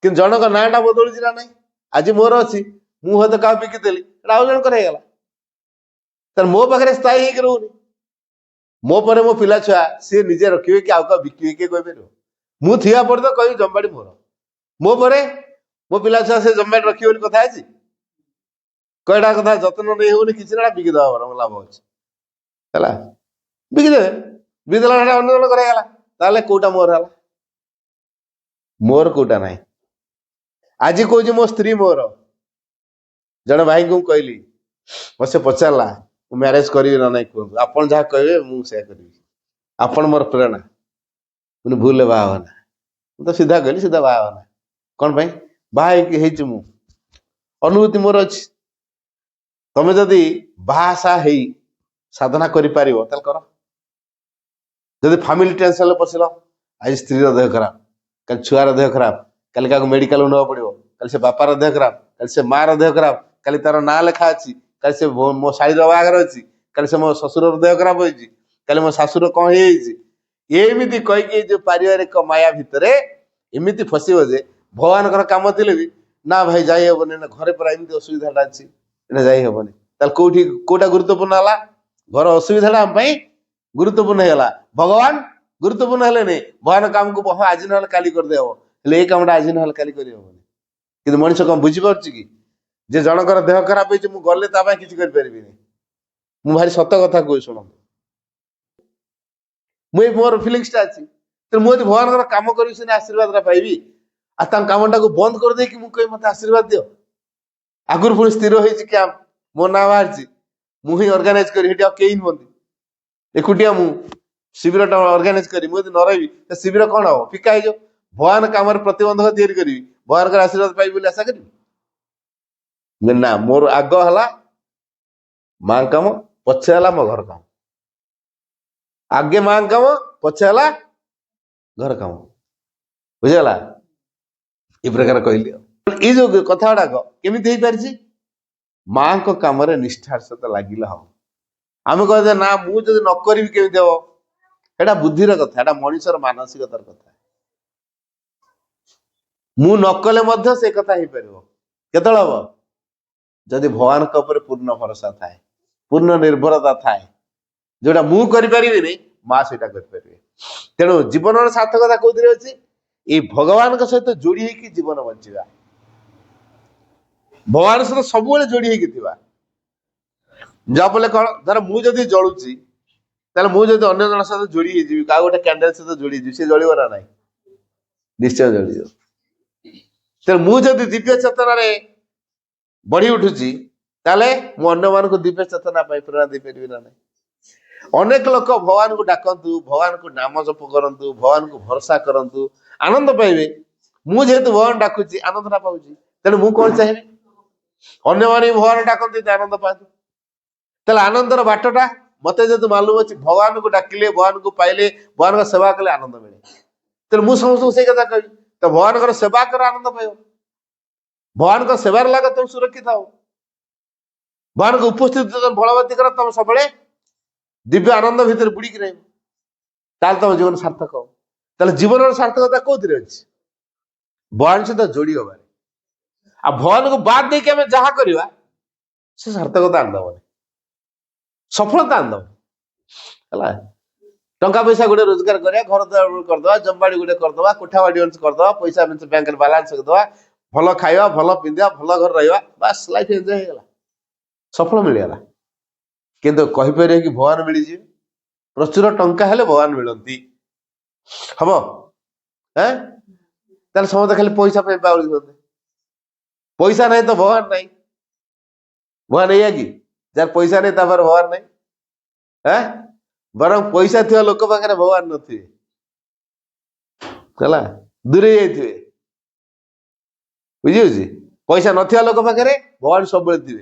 କିନ୍ତୁ ଜଣଙ୍କ ନାଁଟା ବଦଳୁଛି ନା ନାହିଁ? ଆଜି ମୋର ଅଛି, ମୁଁ ହয়তো କାହାକୁ ବିକିଦେଲି, ସେଟା ଆଉ ଜଣଙ୍କର ହେଇଗଲା, ତାହେଲେ ମୋ ପାଖରେ ସ୍ଥାୟୀ ହେଇକି ରହୁନି। ମୋ ପରେ ମୋ ପିଲା ଛୁଆ ସିଏ ନିଜେ ରଖିବେ କି ଆଉ କାହା ବିକିବେ, କିଏ କହିପାରିବ? ମୁଁ ଥିବା ପରେ ତ କହିବି ଜମିବାଡି ମୋର, ମୋ ପରେ ମୋ ପିଲା ଛୁଆ ସେ ଜମିବାଡି ରଖିବେ ବୋଲି କଥା ଅଛି? କয়ଟା କଥା ଯତ୍ନ ନେଇ ହଉନି କିଛି ନା, ବିକିଦେବା ବରଂ ଲାଭ ଅଛି ହେଲା, ବିକିଦେବେ, ବିକିଦେଲା ସେଟା ଅନ୍ୟ ଜଣ କରାଗଲା, ତାହେଲେ କୋଉଟା ମୋର ହେଲା? ମୋର କୋଉଟା ନାହିଁ। ଆଜି କହୁଛି ମୋ ସ୍ତ୍ରୀ ମୋର। ଜଣେ ଭାଇଙ୍କୁ ମୁଁ କହିଲି, ମତେ ସେ ପଚାରିଲା ମୁଁ ମ୍ୟାରେଜ କରିବି ନା ନାହିଁ, କୁହନ୍ତୁ, ଆପଣ ଯାହା କହିବେ ମୁଁ ସେୟା କରିବି, ଆପଣ ମୋର ପ୍ରେରଣା, ପୁଣି ଭୁଲରେ ବାହା ହବନା। ମୁଁ ତ ସିଧା କହିଲି, ସିଧା ବାହା ହବନା। କଣ ପାଇଁ? ବାହା ହେଇଛି ମୁଁ, ଅନୁଭୂତି ମୋର ଅଛି। ତମେ ଯଦି ବାହାସାହା ହେଇ ସାଧନା କରିପାରିବ ତାହେଲେ କର। ଯଦି ଫ୍ୟାମିଲି ଟେନସନରେ ପଶିଲ, ଆଜି ସ୍ତ୍ରୀର ଦେହ ଖରାପ, କାଲି ଛୁଆର ଦେହ ଖରାପ, କାଲି କାହାକୁ ମେଡିକାଲକୁ ନେବାକୁ ପଡିବ, କାଲି ସେ ବାପାର ଦେହ ଖରାପ, କାଲି ସେ ମାର ଦେହ ଖରାପ, କାଲି ତାର ନାଁ ଲେଖା ଅଛି, କାଲି ସେ ମୋ ଶାଳୀର ବାହାଘର ଅଛି, କାଲି ସେ ମୋ ଶ୍ୱଶୁରର ଦେହ ଖରାପ ହେଇଛି, କାଲି ମୋ ଶାଶୁର କଣ ହେଇଯାଇଛି, ଏମିତି କହିକି ଯୋଉ ପାରିବାରିକ ମାୟା ଭିତରେ ଏମିତି ଫସିବ ଯେ ଭଗବାନଙ୍କର କାମ ଥିଲେ ବି ନା ଭାଇ ଯାଇ ହବନି, ନା ଘରେ ପୁରା ଏମିତି ଅସୁବିଧାଟା ଅଛି, ଏଟା ଯାଇ ହବନି। ତାହେଲେ କୋଉଟା ଗୁରୁତ୍ୱପୂର୍ଣ୍ଣ ହେଲା? ଘର ଅସୁବିଧାଟା ଆମ ପାଇଁ ଗୁରୁତ୍ୱପୂର୍ଣ୍ଣ ହେଇଗଲା, ଭଗବାନ ଗୁରୁତ୍ୱପୂର୍ଣ୍ଣ ହେଲେନି। ଭଗବାନ କାମକୁ ଆଜି ନହେଲେ କାଲି କରିଦେବ, ହେଲେ ଏଇ କାମଟା ଆଜି ନହେଲେ କାଲି କରିହବନି। କିନ୍ତୁ ମଣିଷ କଣ ବୁଝିପାରୁଛି କି, ଯେ ଜଣଙ୍କର ଦେହ ଖରାପ ହେଇଛି, ମୁଁ ଗଲେ ତା ପାଇଁ କିଛି କରିପାରିବିନି। ମୁଁ ଭାରି ସତ କଥା କହୁଛି, ଶୁଣନ୍ତୁ, ମୁଁ ଏଇ ମୋର ଫିଲିଙ୍ଗସଟା ଅଛି, ମୁଁ ଯଦି ଭଗବାନଙ୍କର କାମ କରିବି ସିନା ଆଶୀର୍ବାଦଟା ପାଇବି, ଆଉ ତାଙ୍କ କାମଟାକୁ ବନ୍ଦ କରିଦେଇକି ମୁଁ କହିବି ମତେ ଆଶୀର୍ବାଦ ଦିଅ। ଆଗରୁ ପୁଣି ସ୍ଥିର ହେଇଛି କ୍ୟାମ୍ପ, ମୋ ନାଁ ବାହାରିଛି, ମୁଁ ହିଁ ଅର୍ଗାନାଇଜ କରି, ସେଠି ଆଉ କେହି ନୁହନ୍ତି, ଏକୁଟିଆ ମୁଁ ଶିବିରଟା ଅର୍ଗାନାଇଜ କରି, ମୁଁ ଯଦି ନ ରହିବି ଶିବିର କଣ ହବ? ଫିକା ହେଇଯିବ। ଭଗବାନ କାମରେ ପ୍ରତିବନ୍ଧକ ତିଆରି କରିବି, ଭଗବାନଙ୍କର ଆଶୀର୍ବାଦ ପାଇବି ବୋଲି ଆଶା କରିବି ନା। ମୋର ଆଗ ହେଲା ମାଙ୍କ କାମ, ପଛେ ହେଲା ମୋ ଘର କାମ। ଆଗେ ମାଙ୍କ କାମ, ପଛେ ହେଲା घर काम बुझीगला ए प्रकार कहली ये जो कथा गुड़ाक केमी पारि माँ को कम निष्ठार सहित लगिले हम आम कहे ना मुझे न करी केमी हम एटा बुद्धिर कथा एटा मनुष्यर मानसिकतार कथा मु न कले मध्य से कथा हो पार केत हम जदि भगवान पूर्ण भरोसा थाए पूर्ण निर्भरता थाए जोटा मु करी माँ से तेणु जीवन सार्थकता कौन अच्छी ये भगवान सहित जोड़ी होगी जीवन बंचा भगवान सहित सब जोड़ी होगी जाफल कौन धर मुझे जलुची मुझे अन्य जन सहित जोड़ी हो क्या गोटे कैंडल सहित जोड़ी सी जलिब ना ना निश्चय जलियो तेणु मुझे दिव्य चेतना बढ़ी उठुची अन्य मान दिव्य चेतना प्रेरणा दे पारि ना नहीं अनेक लोक भगवान को डाकतु भगवान को नाम जप करंतु भगवान को भरोसा करंतु आनंद पाइबे मुझे भगवान डाकुची आनंद ना पाऊँ तेणु मु कौन चाहिए अन्य मानी भगवान डाकती आनंद पातु तेल आनंदर बाटटा मत जो मालूम अच्छी भगवान को डाकिले भगवान को पाइले भगवान को सेवा कले आनंद मिले तेल मु समस्त से कथा कही तो भगवान सेवा कर आनंद पाइब भगवान को सेवार लगे तुम सुरक्षित हो भगवान को उपस्थित बलवती कर तुम सब दिव्य आनंद भितर बुड़ी की रही तुम जीवन सार्थक हो जीवन सार्थकता कौन अच्छी भगवान सहित जोड़ी हबार आ भगवान को बाद देके आम जहाँ करवा से सार्थकता आनदबनी सफलता आनदबनी टंका पैसा गोटे रोजगार करा घर द्वार करदे जमबाड़ी गोटे करदे कोठाबाड़ी करदे पैसा बैंक बालांस करदे भल खाଇବା भल पिंधा भल घर रहा बास लाइफ एंजॉय हो गला सफल मिलगला किंतु कहीपर कि भगवान मिल जाए प्रचुर टंका हेले भगवान मिलती हम समझते खाली पैसा पागल पैसा नहीं तो भगवान नहीं भगवान या कि जार पैसा नहीं भगवान नहीं बरं पैसा थी लोक पाखे भगवान नथिबे दूरे जाइए बुझी पैसा नथिया लोक पाखे भगवान सब थे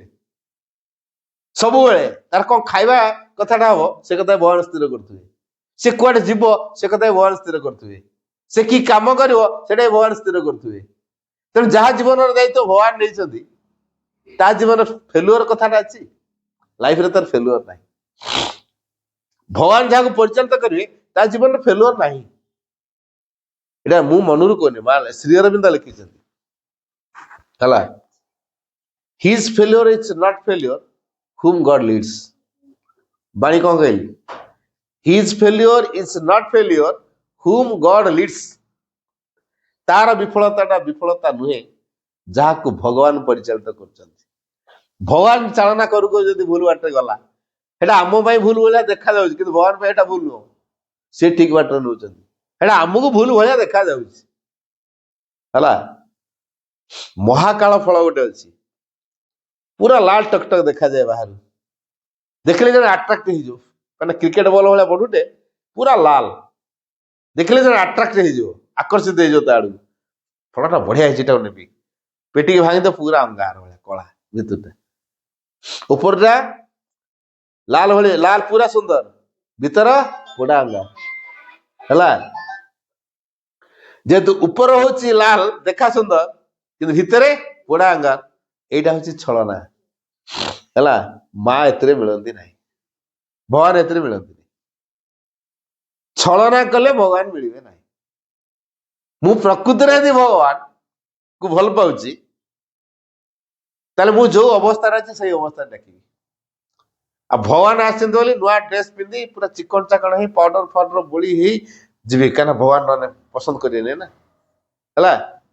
सब तार कौन खाଇବା कथाटा हम से कथा भगवान स्थिर करुवे से कुआडे जीव से कथा भगवान स्थिर करुवे से कि काम कर भगवान स्थिर करुवे तेणु जहाँ जीवन दायित्व भगवान नहीं जीवन फेलुअर कथाटा अच्छी लाइफ रे तार फेलुअर ना भगवान जहाँ परिचालित करेंगे जीवन फेलुअर ना इटा मु मनरू कहनी श्री अरविंद लिखिं his failure is not failure whom God leads बाणी कौन कहली his failure is not failure whom God leads तार विफलता विफलता नुहे जहाँ को भगवान परिचालित कर भगवान चालना करू जब भूल बाटे गला आम भूल भाया देखा जाऊँ कि भगवान एटा भूल नुह सी ठीक बाट नौ आमको भूल भाया देखा जाऊँ महाकाल फल गोटे अच्छी पूरा लाल टकटक देखा जाए बाहर देखले जन अट्राक्ट हो क्रिकेट बॉल भाया बढ़ुटे पूरा लाल देखले जन अट्राक्ट हो आकर्षित हो फलटा बढ़िया नेबी पेटी भांगी तो पूरा अंगार भाया कला भितर उपरटा लाल भाई लाल पूरा सुंदर भीतर बड़ा अंगार है जेहेतु ऊपर हूँ लाल देखा सुंदर कि भितर बड़ा अंगार एटा हूँ छलना है माँ एते मिलती ना भगवान एते मिलती छलना कले भगवान मिले ना मु प्रकृति यदि भगवान को भल पाऊँ मु जो अवस्था अच्छे से अवस्था डाक भगवान आसते नुआ ड्रेस पिंधि पूरा चिकन चाकन हो पाउडर फाउडर बोली जी क्या भगवान मैंने पसंद करें ना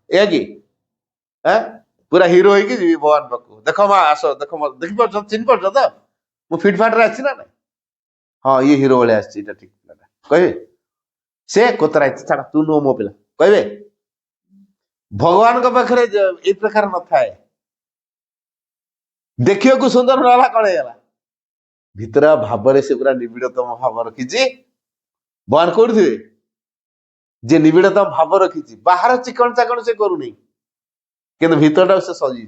है कि पूरा हिरो हो जी भगवान पाक देख माँ आस देख देखी पार चिन्ह पार तो मु फिटफाट रे अच्छी ना ना हाँ ये हिरो भाई आठ कहे से कोतरा छाड़ तू नुह मो पिला कहे भगवान पाखे ये प्रकार न था देखिए को सुंदर नाला कौन है भितर भाव से पूरा निबिड़तम भाव रखी भगवान कौन थे जे निबिड़तम भाव रखी बाहर चिकन चाकन से करूनी कि भितरटा से सजी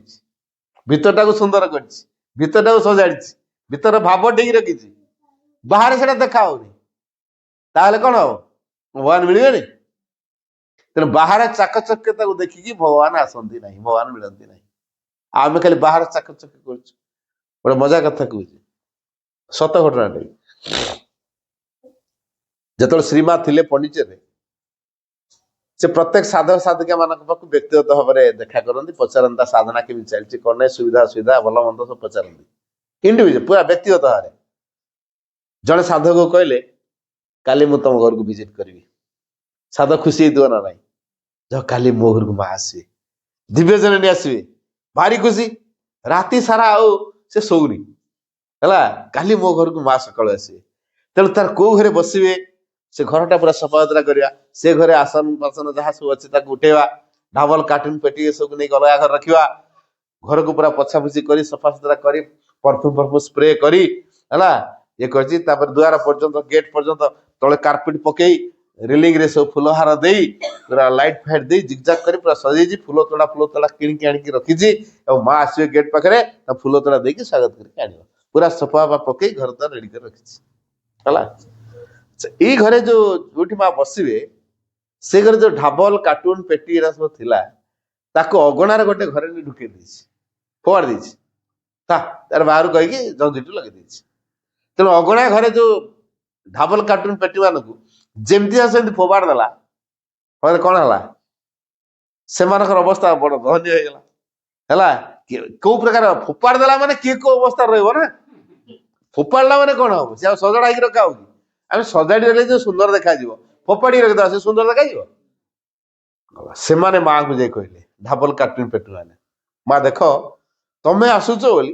भितरटा को सुंदर करता को सजाड़ी भितर भाव ठीक रखी बाहर से देखा होनी कौन हम भगवान मिले ତେଣୁ ବାହାରେ ଚାକଚକ୍ୟତାକୁ ଦେଖିକି ଭଗବାନ ଆସନ୍ତି ନାହିଁ, ଭଗବାନ ମିଳନ୍ତି ନାହିଁ। ଆମେ ଖାଲି ବାହାରେ ଚାକଚକ୍ୟ କରୁଛୁ। ଗୋଟେ ମଜା କଥା କହୁଛି, ସତ ଘଟଣାଟେ। ଯେତେବେଳେ ଶ୍ରୀମା ଥିଲେ ପଣ୍ଡିଚେରୀରେ, ସେ ପ୍ରତ୍ୟେକ ସାଧକ ସାଧିକା ମାନଙ୍କ ପାଖକୁ ବ୍ୟକ୍ତିଗତ ଭାବରେ ଦେଖା କରନ୍ତି, ପଚାରନ୍ତି ତା ସାଧନା କେମିତି ଚାଲିଛି, କଣ ନାହିଁ, ସୁବିଧା ଅସୁବିଧା, ଭଲ ମନ୍ଦ ସବୁ ପଚାରନ୍ତି। ଇଣ୍ଡିଭିଜୁଆଲ, ପୁରା ବ୍ୟକ୍ତିଗତ ଭାବରେ। ଜଣେ ସାଧକକୁ କହିଲେ, କାଲି ମୁଁ ତମ ଘରକୁ ଭିଜିଟ କରିବି। ସାଧକ ଖୁସି ହେଇଥିବ ନା ନାହିଁ, ଯାଅ କାଲି ମୋ ଘରକୁ ମା ଆସିବେ, ଦିବ୍ୟ ଜନନୀ ଆସିବେ, ଭାରି ଖୁସି। ରାତି ସାରା ଆଉ ସେ ଶୋଉନି, ହେଲା, କାଲି ମୋ ଘରକୁ ମା ସକାଳୁ ଆସିବେ। ତେଣୁ ତାର କୋଉ ଘରେ ବସିବେ, ସେ ଘରଟା ପୁରା ସଫାସୁତୁରା କରିବା, ସେ ଘରେ ଆସନ ବାସନ ଯାହା ସବୁ ଅଛି ତାକୁ ଉଠେଇବା, ଢାବଲ କାର୍ଟୁନ ପେଟି ଏସବୁ ନେଇକି ଅଲଗା ଘରେ ରଖିବା, ଘରକୁ ପୁରା ପୋଛାପୋଛି କରି ସଫାସୁତୁରା କରି ପରଫ୍ୟୁମ ସ୍ପ୍ରେ କରି, ହେଲା, ଇଏ କରିଛି। ତାପରେ ଦୁଆର ପର୍ଯ୍ୟନ୍ତ, ଗେଟ୍ ପର୍ଯ୍ୟନ୍ତ ତଳେ କାର୍ପେଟ ପକେଇ, ରିଲିଂ ରେ ସବୁ ଫୁଲ ହାର ଦେଇ, ପୁରା ଲାଇଟ୍ ଫାଇଟ୍ ଦେଇ ଜିଗଜାଗ କରି ପୁରା ସଜେଇଛି। ଫୁଲ ତୋଡ଼ା କିଣିକି ଆଣିକି ରଖିଛି। ଏବଂ ମା ଆସିବେ ଗେଟ୍ ପାଖରେ, ତା ଫୁଲ ତୋଡ଼ା ଦେଇକି ସ୍ୱାଗତ କରିକି ଆଣିବ। ପୁରା ସଫା ପକେଇ ଘର ଦ୍ୱାର ରେଡି କରି ରଖିଛି, ହେଲା। ଏଇ ଘରେ ଯୋଉଠି ମା ବସିବେ, ସେ ଘରେ ଯୋଉ ଢାବଲ କାର୍ଟୁନ ପେଟି ଏରା ସବୁ ଥିଲା, ତାକୁ ଅଗଣାରେ ଗୋଟେ ଘରେ ଢୁକେଇ ଦେଇଛି, ଫୋପାଡ଼ି ଦେଇଛି। ତାର ବାହାରୁ କହିକି ଜଞ୍ଜିଟୁ ଲଗେଇ ଦେଇଛି। ତେଣୁ ଅଗଣା ଘରେ ଯୋଉ ଢାବଲ କାର୍ଟୁନ ପେଟି ମାନଙ୍କୁ ଯେମିତି ସେମିତି ଫୋପାଡ଼ି ଦେଲା, ଫଳରେ କଣ ହେଲା, ସେମାନଙ୍କର ଅବସ୍ଥା ବଡ ଦୟନୀୟ ହେଇଗଲା, ହେଲା। କୋଉ ପ୍ରକାର ଫୋପାଡ଼ି ଦେଲା ମାନେ କିଏ କୋଉ ଅବସ୍ଥାରେ ରହିବ ନା। ଫୋପାଡ଼ିଲା ମାନେ କଣ ହବ, ସେ ଆଉ ସଜଡା ହେଇକି ରଖା ହଉଛି। ଆମେ ସଜାଡି ରଖିଲେ ଯୋଉ ସୁନ୍ଦର ଦେଖାଯିବ, ଫୋପାଡ଼ି ରଖିଦବା ସେ ସୁନ୍ଦର ଦେଖାଯିବ। ସେମାନେ ମାଙ୍କୁ ଯାଇ କହିଲେ, ଢାବଲ କାର୍ଟୁନ ପେଟି ମାନେ, ମା ଦେଖ, ତମେ ଆସୁଛ ବୋଲି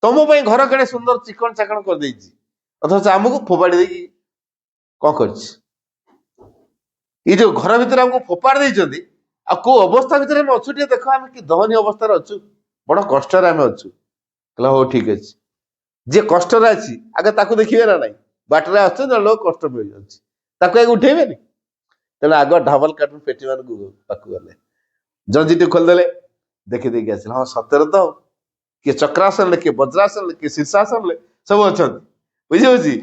ତମ ପାଇଁ ଘର କେଡ଼େ ସୁନ୍ଦର ଚିକଣ ଚାକଣ କରିଦେଇଛି, ଅଥଚ ଆମକୁ ଫୋପାଡ଼ି ଦେଇକି କଣ କରିଛି। ଏଇ ଯୋଉ ଘର ଭିତରେ ଆମକୁ ଫୋପାଡ଼ି ଦେଇଛନ୍ତି, ଆଉ କୋଉ ଅବସ୍ଥା ଭିତରେ ଆମେ ଅଛୁ ଟିକେ ଦେଖ, ଆମେ କି ଦୟନୀୟ ଅବସ୍ଥାରେ ଅଛୁ, ବଡ କଷ୍ଟରେ ଆମେ ଅଛୁ। କହିଲା ହଉ ଠିକ ଅଛି, ଯିଏ କଷ୍ଟରେ ଅଛି ଆଗେ ତାକୁ ଦେଖିବେ ନା ନାହିଁ। ବାଟରେ ଆସୁଛନ୍ତି ଜଣେ ଲୋକ କଷ୍ଟ ମିଳିଯାଉଛି, ତାକୁ ଆଗେ ଉଠେଇବେନି। ତେଣୁ ଆଗ ଢାବଲ କାର୍ଟୁନ ପେଟି ମାନଙ୍କୁ ପାଖକୁ ଗଲେ, ଜଞ୍ଜିଟି ଖୋଲିଦେଲେ, ଦେଖିଦେଇକି ଆସିଲେ, ହଁ ସତରେ ତ, କିଏ ଚକ୍ରାସନରେ, କିଏ ବଜ୍ରାସନରେ, କିଏ ଶୀର୍ଷାସନରେ ସବୁ ଅଛନ୍ତି, ବୁଝିହଉଛି।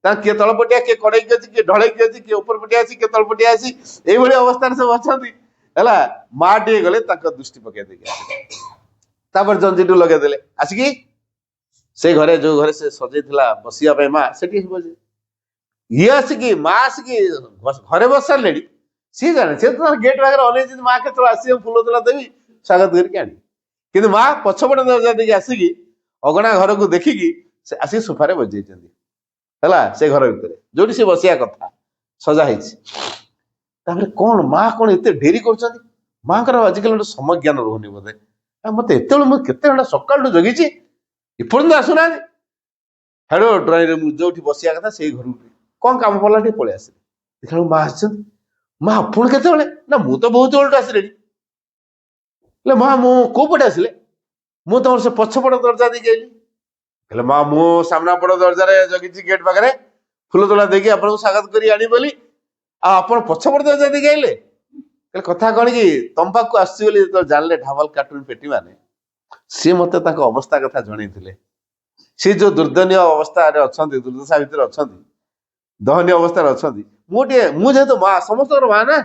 ତାଙ୍କ କିଏ ତଳପଟିଆ, କିଏ କଡେଇକି ଅଛି, କିଏ ଢଳେଇକି ଅଛି, କିଏ ଉପର ପଟିଆ ଅଛି, କିଏ ତଳପଟିଆ ଅଛି, ଏଇଭଳି ଅବସ୍ଥାରେ ସବୁ ଅଛନ୍ତି, ହେଲା। ମା ଟିକେ ଗଲେ, ତାଙ୍କ ଦୃଷ୍ଟି ପକେଇ ଦେଇକି ଆସିଲେ। ତାପରେ ଜଞ୍ଜିଟୁ ଲଗେଇଦେଲେ, ଆସିକି ସେଇ ଘରେ, ଯୋଉ ଘରେ ସେ ସଜେଇଥିଲା ବସିବା ପାଇଁ ମା, ସେଠି ବସେ। ଇଏ ଆସିକି, ମା ଆସିକି ଘରେ ବସି ସାରିଲେଣି, ସିଏ ଜାଣେ, ସେ ତ ଗେଟ୍ ପାଖରେ ଅନେଇଛନ୍ତି ମା କେତେବେଳେ ଆସିବେ, ଫୁଲ ତୋଳା ଦେବି, ସ୍ୱାଗତ କରିକି ଆଣିବି। କିନ୍ତୁ ମା ପଛପଟେ ଦରଜା ଦେଇକି ଆସିକି ଅଗଣା ଘରକୁ ଦେଖିକି ସେ ଆସିକି ସୋଫାରେ ବସିଯାଇଛନ୍ତି, ହେଲା, ସେ ଘର ଭିତରେ ଯୋଉଠି ସେ ବସିବା କଥା ସଜା ହେଇଛି। ତାପରେ କଣ ମା କଣ ଏତେ ଡେରି କରୁଛନ୍ତି, ମାଙ୍କର ଆଜିକାଲି ଗୋଟେ ସମୟ ଜ୍ଞାନ ରହୁନି ବୋଧେ। ମତେ ଏତେବେଳେ, ମୁଁ କେତେ ଘଣ୍ଟା ସକାଳଠୁ ଜଗିଛି, ଏପର୍ଯ୍ୟନ୍ତ ଆସୁନାହାନ୍ତି। ହେଡୁ ଡ୍ରଇଂ ରୁମ୍ ଯୋଉଠି ବସିବା କଥା ସେଇ ଘରକୁ କଣ କାମ ପଡିଲା ଟିକେ ପଳେଇ ଆସିଲେ। ଦେଖିଲା ମା ଆସିଛନ୍ତି। ମା ପୁଣି କେତେବେଳେ, ନା ମୁଁ ତ ବହୁତ ବେଳଠୁ ଆସିଲିଣି। ମା ମୁଁ କୋଉ ପଟେ ଆସିଲେ, ମୁଁ ତମର ସେ ପଛପଟ ଦରଜା ଦେଇକି ଆଇଲି। ହେଲେ ମା ମୁଁ ସାମ୍ନା ପଟ ଦରଜାରେ ଜଗିଛି ଗେଟ୍ ପାଖରେ, ଫୁଲ ତୋଳା ଦେଇକି ଆପଣଙ୍କୁ ସ୍ୱାଗତ କରି ଆଣିବି ବୋଲି, ଆଉ ଆପଣ ପଛପଟ ଦରଜା ଦେଇକି ଆଇଲେ। କଥା କଣ କି, ତମ ପାଖକୁ ଆସିଛି ବୋଲି ଯେତେବେଳେ ଜାଣିଲେ ଢାବଲ କାର୍ଟୁନ ପେଟି ମାନେ, ସିଏ ମତେ ତାଙ୍କ ଅବସ୍ଥା କଥା ଜଣେଇଥିଲେ। ସେ ଯୋଉ ଦୁର୍ଦ୍ଦନୀୟ ଅବସ୍ଥାରେ ଅଛନ୍ତି, ଦୁର୍ଦ୍ଦଶା ଭିତରେ ଅଛନ୍ତି, ଦୟନୀୟ ଅବସ୍ଥାରେ ଅଛନ୍ତି। ମୁଁ ଯେହେତୁ ମା, ସମସ୍ତଙ୍କର ମା ନା,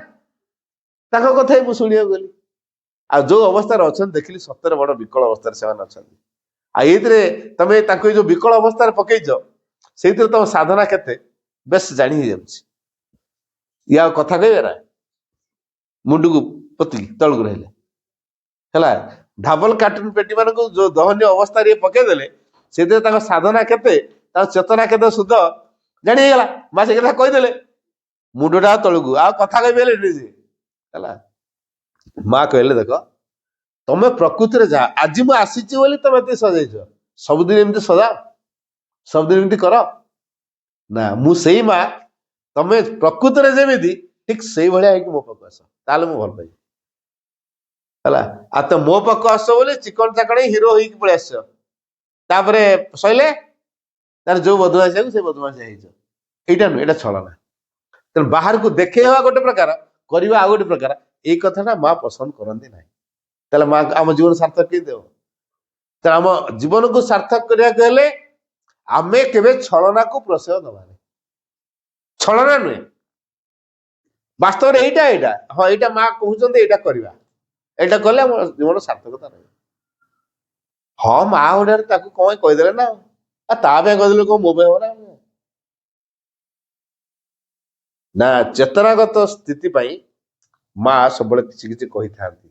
ତାଙ୍କ କଥା ହିଁ ମୁଁ ଶୁଣିବାକୁ ଗଲି। ଆଉ ଯୋଉ ଅବସ୍ଥାରେ ଅଛନ୍ତି ଦେଖିଲି, ସତରେ ବଡ ବିକଳ ଅବସ୍ଥାରେ ସେମାନେ ଅଛନ୍ତି। ଆଉ ଏଇଥିରେ ତମେ ତାଙ୍କୁ ଏଇ ଯୋଉ ବିକଳ ଅବସ୍ଥାରେ ପକେଇଛ, ସେଇଥିରେ ତମ ସାଧନା କେତେ ବେଶ ଜାଣି ହେଇଯାଉଛି। ଇଏ ଆଉ କଥା କହିବେ ନା, ମୁଣ୍ଡକୁ ପୋତିକି ତଳକୁ ରହିଲେ, ହେଲା। ଢାବଲ କାର୍ଟୁନ ପେଟି ମାନଙ୍କୁ ଯୋଉ ଦୟନୀୟ ଅବସ୍ଥାରେ ପକେଇଦେଲେ, ସେଥିରେ ତାଙ୍କ ସାଧନା କେତେ, ତାଙ୍କ ଚେତନା କେତେ ଶୁଦ୍ଧ ଜାଣି ହେଇଗଲା। ମା ସେ କଥା କହିଦେଲେ, ମୁଣ୍ଡଟା ତଳକୁ, ଆଉ କଥା କହିପାରିଲେ ନିଜେ, ହେଲା। ମା କହିଲେ ଦେଖ, ତମେ ପ୍ରକୃତିରେ ଯାହା, ଆଜି ମୁଁ ଆସିଛି ବୋଲି ତମେ ଏତେ ସଜେଇଛ, ସବୁଦିନ ଏମିତି ସଜାଅ, ସବୁଦିନ ଏମିତି କର ନା। ମୁଁ ସେଇ ମା, ତମେ ପ୍ରକୃତିରେ ଯେମିତି ଠିକ ସେଇଭଳିଆ ହେଇକି ମୋ ପାଖକୁ ଆସ, ତାହେଲେ ମୁଁ ଭଲ ପାଇବି, ହେଲା। ଆଉ ତ ମୋ ପାଖକୁ ଆସ ବୋଲି ଚିକଣ ଚାକଣ ହିରୋ ହେଇକି ପଳେଇ ଆସିଛ, ତାପରେ ସଇଲେ ତାର ଯୋଉ ବଦମାସିଆକୁ ସେ ବଦମାସିଆ ହେଇଛ। ଏଇଟା ନୁହେଁ, ଏଇଟା ଛଳନା। ତେଣୁ ବାହାରକୁ ଦେଖେଇବା ଗୋଟେ ପ୍ରକାର, କରିବା ଆଉ ଗୋଟେ ପ୍ରକାର। ଏଇ କଥାଟା ମା ପସନ୍ଦ କରନ୍ତି ନାହିଁ। ତାହେଲେ ମା ଆମ ଜୀବନ ସାର୍ଥକ କେମିତି ଦେବ? ତେଣୁ ଆମ ଜୀବନକୁ ସାର୍ଥକ କରିବାକୁ ହେଲେ ଆମେ କେବେ ଛଳନାକୁ ପ୍ରଶ୍ରୟ ଦବାନି। ଛଳନା ନୁହେଁ, ବାସ୍ତବରେ ଏଇଟା ହଁ ଏଇଟା ମା କହୁଛନ୍ତି ଏଇଟା କରିବା, ଏଇଟା କଲେ ଆମ ଜୀବନ ସାର୍ଥକତା ରହିବ। ହଁ ମା ଗୋଟେ ତାକୁ କଣ କହିଦେଲେ ନା, ଆଉ ତା ପାଇଁ କହିଦେଲେ କଣ ମୋ ପାଇଁ ହବ ନା ଚେତନାଗତ ସ୍ଥିତି ପାଇଁ ମା ସବୁବେଳେ କିଛି କିଛି କହିଥାନ୍ତି।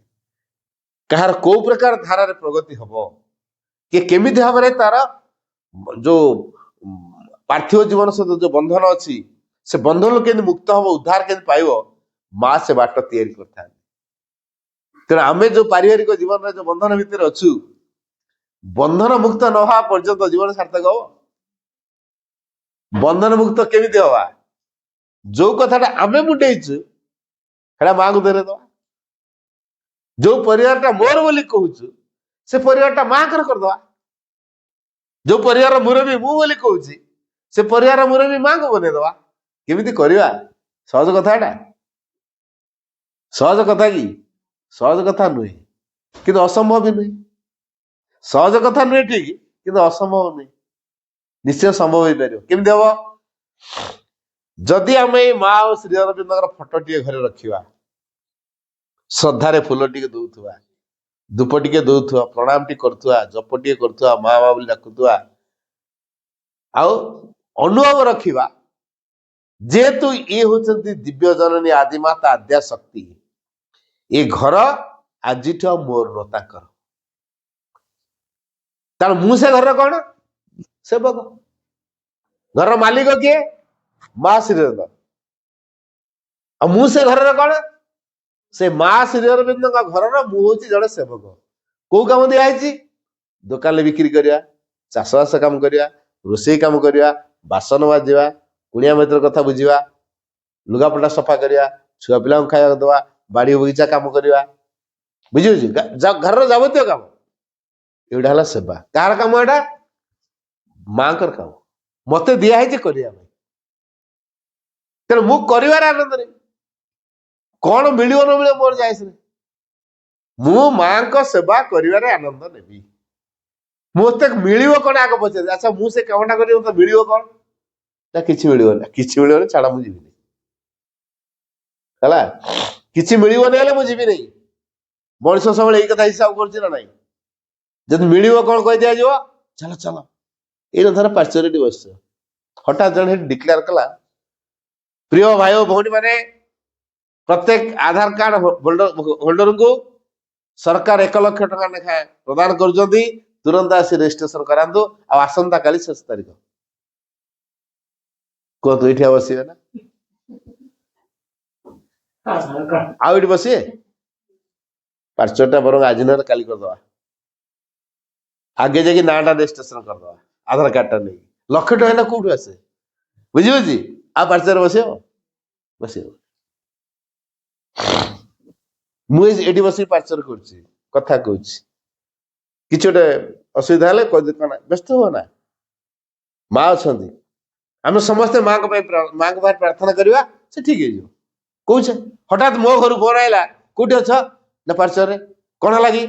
କାହାର କୋଉ ପ୍ରକାର ଧାରାରେ ପ୍ରଗତି ହବ, କିଏ କେମିତି ଭାବରେ ତାର ଯୋଉ ପାର୍ଥିବ ଜୀବନ ସହିତ ଯୋଉ ବନ୍ଧନ ଅଛି ସେ ବନ୍ଧନରୁ କେମିତି ମୁକ୍ତ ହବ, ଉଦ୍ଧାର କେମିତି ପାଇବ, ମା ସେ ବାଟ ତିଆରି କରିଥାନ୍ତି। ତେଣୁ ଆମେ ଯୋଉ ପାରିବାରିକ ଜୀବନରେ ଯୋଉ ବନ୍ଧନ ଭିତରେ ଅଛୁ, ବନ୍ଧନ ମୁକ୍ତ ନ ହବା ପର୍ଯ୍ୟନ୍ତ ଜୀବନ ସାର୍ଥକ ହବ? ବନ୍ଧନ ମୁକ୍ତ କେମିତି ହବା? ଯୋଉ କଥାଟା ଆମେ ମୁଣ୍ଡେଇଛୁ ସେଟା ମାଙ୍କୁ ଧରେଇଦବା। ଯୋଉ ପରିବାରଟା ମୋର ବୋଲି କହୁଛୁ ସେ ପରିବାରଟା ମାଙ୍କର କରିଦବା। ଯୋଉ ପରିବାର ମୁରବୀ ମୁଁ ବୋଲି କହୁଛି ସେ ପରିବାର ମୁରବୀ ମାଙ୍କୁ ବନେଇଦବା। କେମିତି କରିବା? ସହଜ କଥା ଏଟା? ସହଜ କଥା କି? ସହଜ କଥା ନୁହେଁ, କିନ୍ତୁ ଅସମ୍ଭବ ବି ନୁହେଁ। ସହଜ କଥା ନୁହେଁ ଠିକ, କିନ୍ତୁ ଅସମ୍ଭବ ନୁହେଁ, ନିଶ୍ଚୟ ସମ୍ଭବ ହେଇପାରିବ। କେମିତି ହବ? ଯଦି ଆମେ ଏଇ ମା ଓ ଶ୍ରୀ ଅରବିନ୍ଦଙ୍କର ଫଟୋଟିଏ ଘରେ ରଖିବା, ଶ୍ରଦ୍ଧାରେ ଫୁଲ ଟିକେ ଦଉଥିବା, ଧୂପ ଟିକେ ଦଉଥିବା, ପ୍ରଣାମ ଟିକେ କରୁଥିବା, ଜପ ଟିକେ କରୁଥିବା, ମା ମା ବୋଲି ଡାକୁଥିବା, ଆଉ ଅନୁଭବ ରଖିବା ଯେହେତୁ ଇଏ ହଉଛନ୍ତି ଦିବ୍ୟ ଜନନୀ ଆଦିମାତା ଆଦ୍ୟା ଶକ୍ତି, ଏ ଘର ଆଜିଠୁ ଆଉ ମୋର ନୁହଁ, ତାଙ୍କର। ତାର ମୁଁ ସେ ଘରର କଣ? ସେବକ। ଘରର ମାଲିକ କିଏ? ମା ଶ୍ରୀ ଅରବିନ୍ଦ। ଆଉ ମୁଁ ସେ ଘରର କଣ? ସେ ମା ଶ୍ରୀ ଅରବିନ୍ଦଙ୍କ ଘରର ମୁଁ ହଉଛି ଜଣେ ସେବକ। କୋଉ କାମ ଦିଆ ହେଇଛି? ଦୋକାନରେ ବିକ୍ରି କରିବା, ଚାଷବାସ କାମ କରିବା, ରୋଷେଇ କାମ କରିବା, ବାସନ ମାଜିବା, କୁଣିଆ ମୈତ୍ର କଥା ବୁଝିବା, ଲୁଗାପଟା ସଫା କରିବା, ଛୁଆ ପିଲାଙ୍କୁ ଖାଇବାକୁ ଦେବା, ବାଡି ବଗିଚା କାମ କରିବା, ବୁଝିବୁଝି ଘରର ଯାବତୀୟ କାମ ଏଗୁଡା ହେଲା ସେବା। କାହାର କାମ ଏଟା? ମାଙ୍କର କାମ। ମତେ ଦିଆ ହେଇଛି କରିବା ପାଇଁ। ତେଣୁ ମୁଁ କରିବାର ଆନନ୍ଦ ନେବି। କଣ ମିଳିବ ନ ମିଳିବ ମୋର ଯାଏସ ନାହିଁ। ମୁଁ ମାଙ୍କ ସେବା କରିବାରେ ଆନନ୍ଦ ନେବି। ମତେ ମିଳିବ କଣ ଆଗ ପଚାରେ, ଆଚ୍ଛା ମୁଁ ସେ କାମଟା କରିବି ମତେ ମିଳିବ କଣ? ନା କିଛି ମିଳିବନି। କିଛି ମିଳିବନି, ଛାଡ ମୁଁ ଯିବିନି। ହେଲା, କିଛି ମିଳିବନି ହେଲେ ମୁଁ ଯିବି ନାହିଁ। ମଣିଷ ସବୁବେଳେ ଏଇ କଥା ହିସାବ କରୁଛି ନା ନାଇଁ? ଯଦି ମିଳିବ କଣ କହି ଦିଆଯିବ, ଚାଲ ଚାଲ ଏଇ ଧର ପାଚେରୀଟି ବସିଛ, ହଠାତ୍ ଜଣେ ସେଠି ଡିକ୍ଲେୟାର କଲା, ପ୍ରିୟ ଭାଇ ଓ ଭଉଣୀ ମାନେ, ପ୍ରତ୍ୟେକ ଆଧାର କାର୍ଡ ହୋଲ୍ଡରଙ୍କୁ ସରକାର 1 ଲକ୍ଷ ଟଙ୍କା ଲେଖାଏଁ ପ୍ରଦାନ କରୁଛନ୍ତି, ତୁରନ୍ତ ଆସି ରେଜିଷ୍ଟ୍ରେସନ କରାନ୍ତୁ, ଆଉ ଆସନ୍ତା କାଲି ଶେଷ ତାରିଖ। କୁହନ୍ତୁ ଏଇଠି ଆଉ ବସିବେ ନା? ଆଉ ଏଠି ବସିବେ? ପାର୍ଚରଟା ବରଂ ଆଜି ନହେଲେ କାଲି କରିଦବା। ଆଗେ ଯାଇକି ନାଁଟା ରେଜିଷ୍ଟ୍ରେସନ କରିଦବା, ଆଧାର କାର୍ଡଟା ନେଇକି। 1 ଲକ୍ଷ ଟଙ୍କା କୋଉଠୁ ଆସେ? ବୁଝିବୁଝି? ଆଉ ପାର୍ଚରରେ ବସିବ? ବସିବ। ମୁଁ ଏଠି ବସିକି ପାର୍ଚର କରୁଛି, କଥା କହୁଛି, କିଛି ଗୋଟେ ଅସୁବିଧା ହେଲେ କହିଦେଇ, ବ୍ୟସ୍ତ ହୁଅ ନା, ମା ଅଛନ୍ତି। ଆମେ ସମସ୍ତେ ମାଙ୍କ ପାଖରେ ପ୍ରାର୍ଥନା କରିବା, ସେ ଠିକ ହେଇଯିବ। କହୁଛେ ହଠାତ୍ ମୋ ଘରୁ ଫୋନ ଆଇଲା, କୋଉଠି ଅଛ? ନା ପାର୍ଚରରେ। କଣ ହେଲା କି?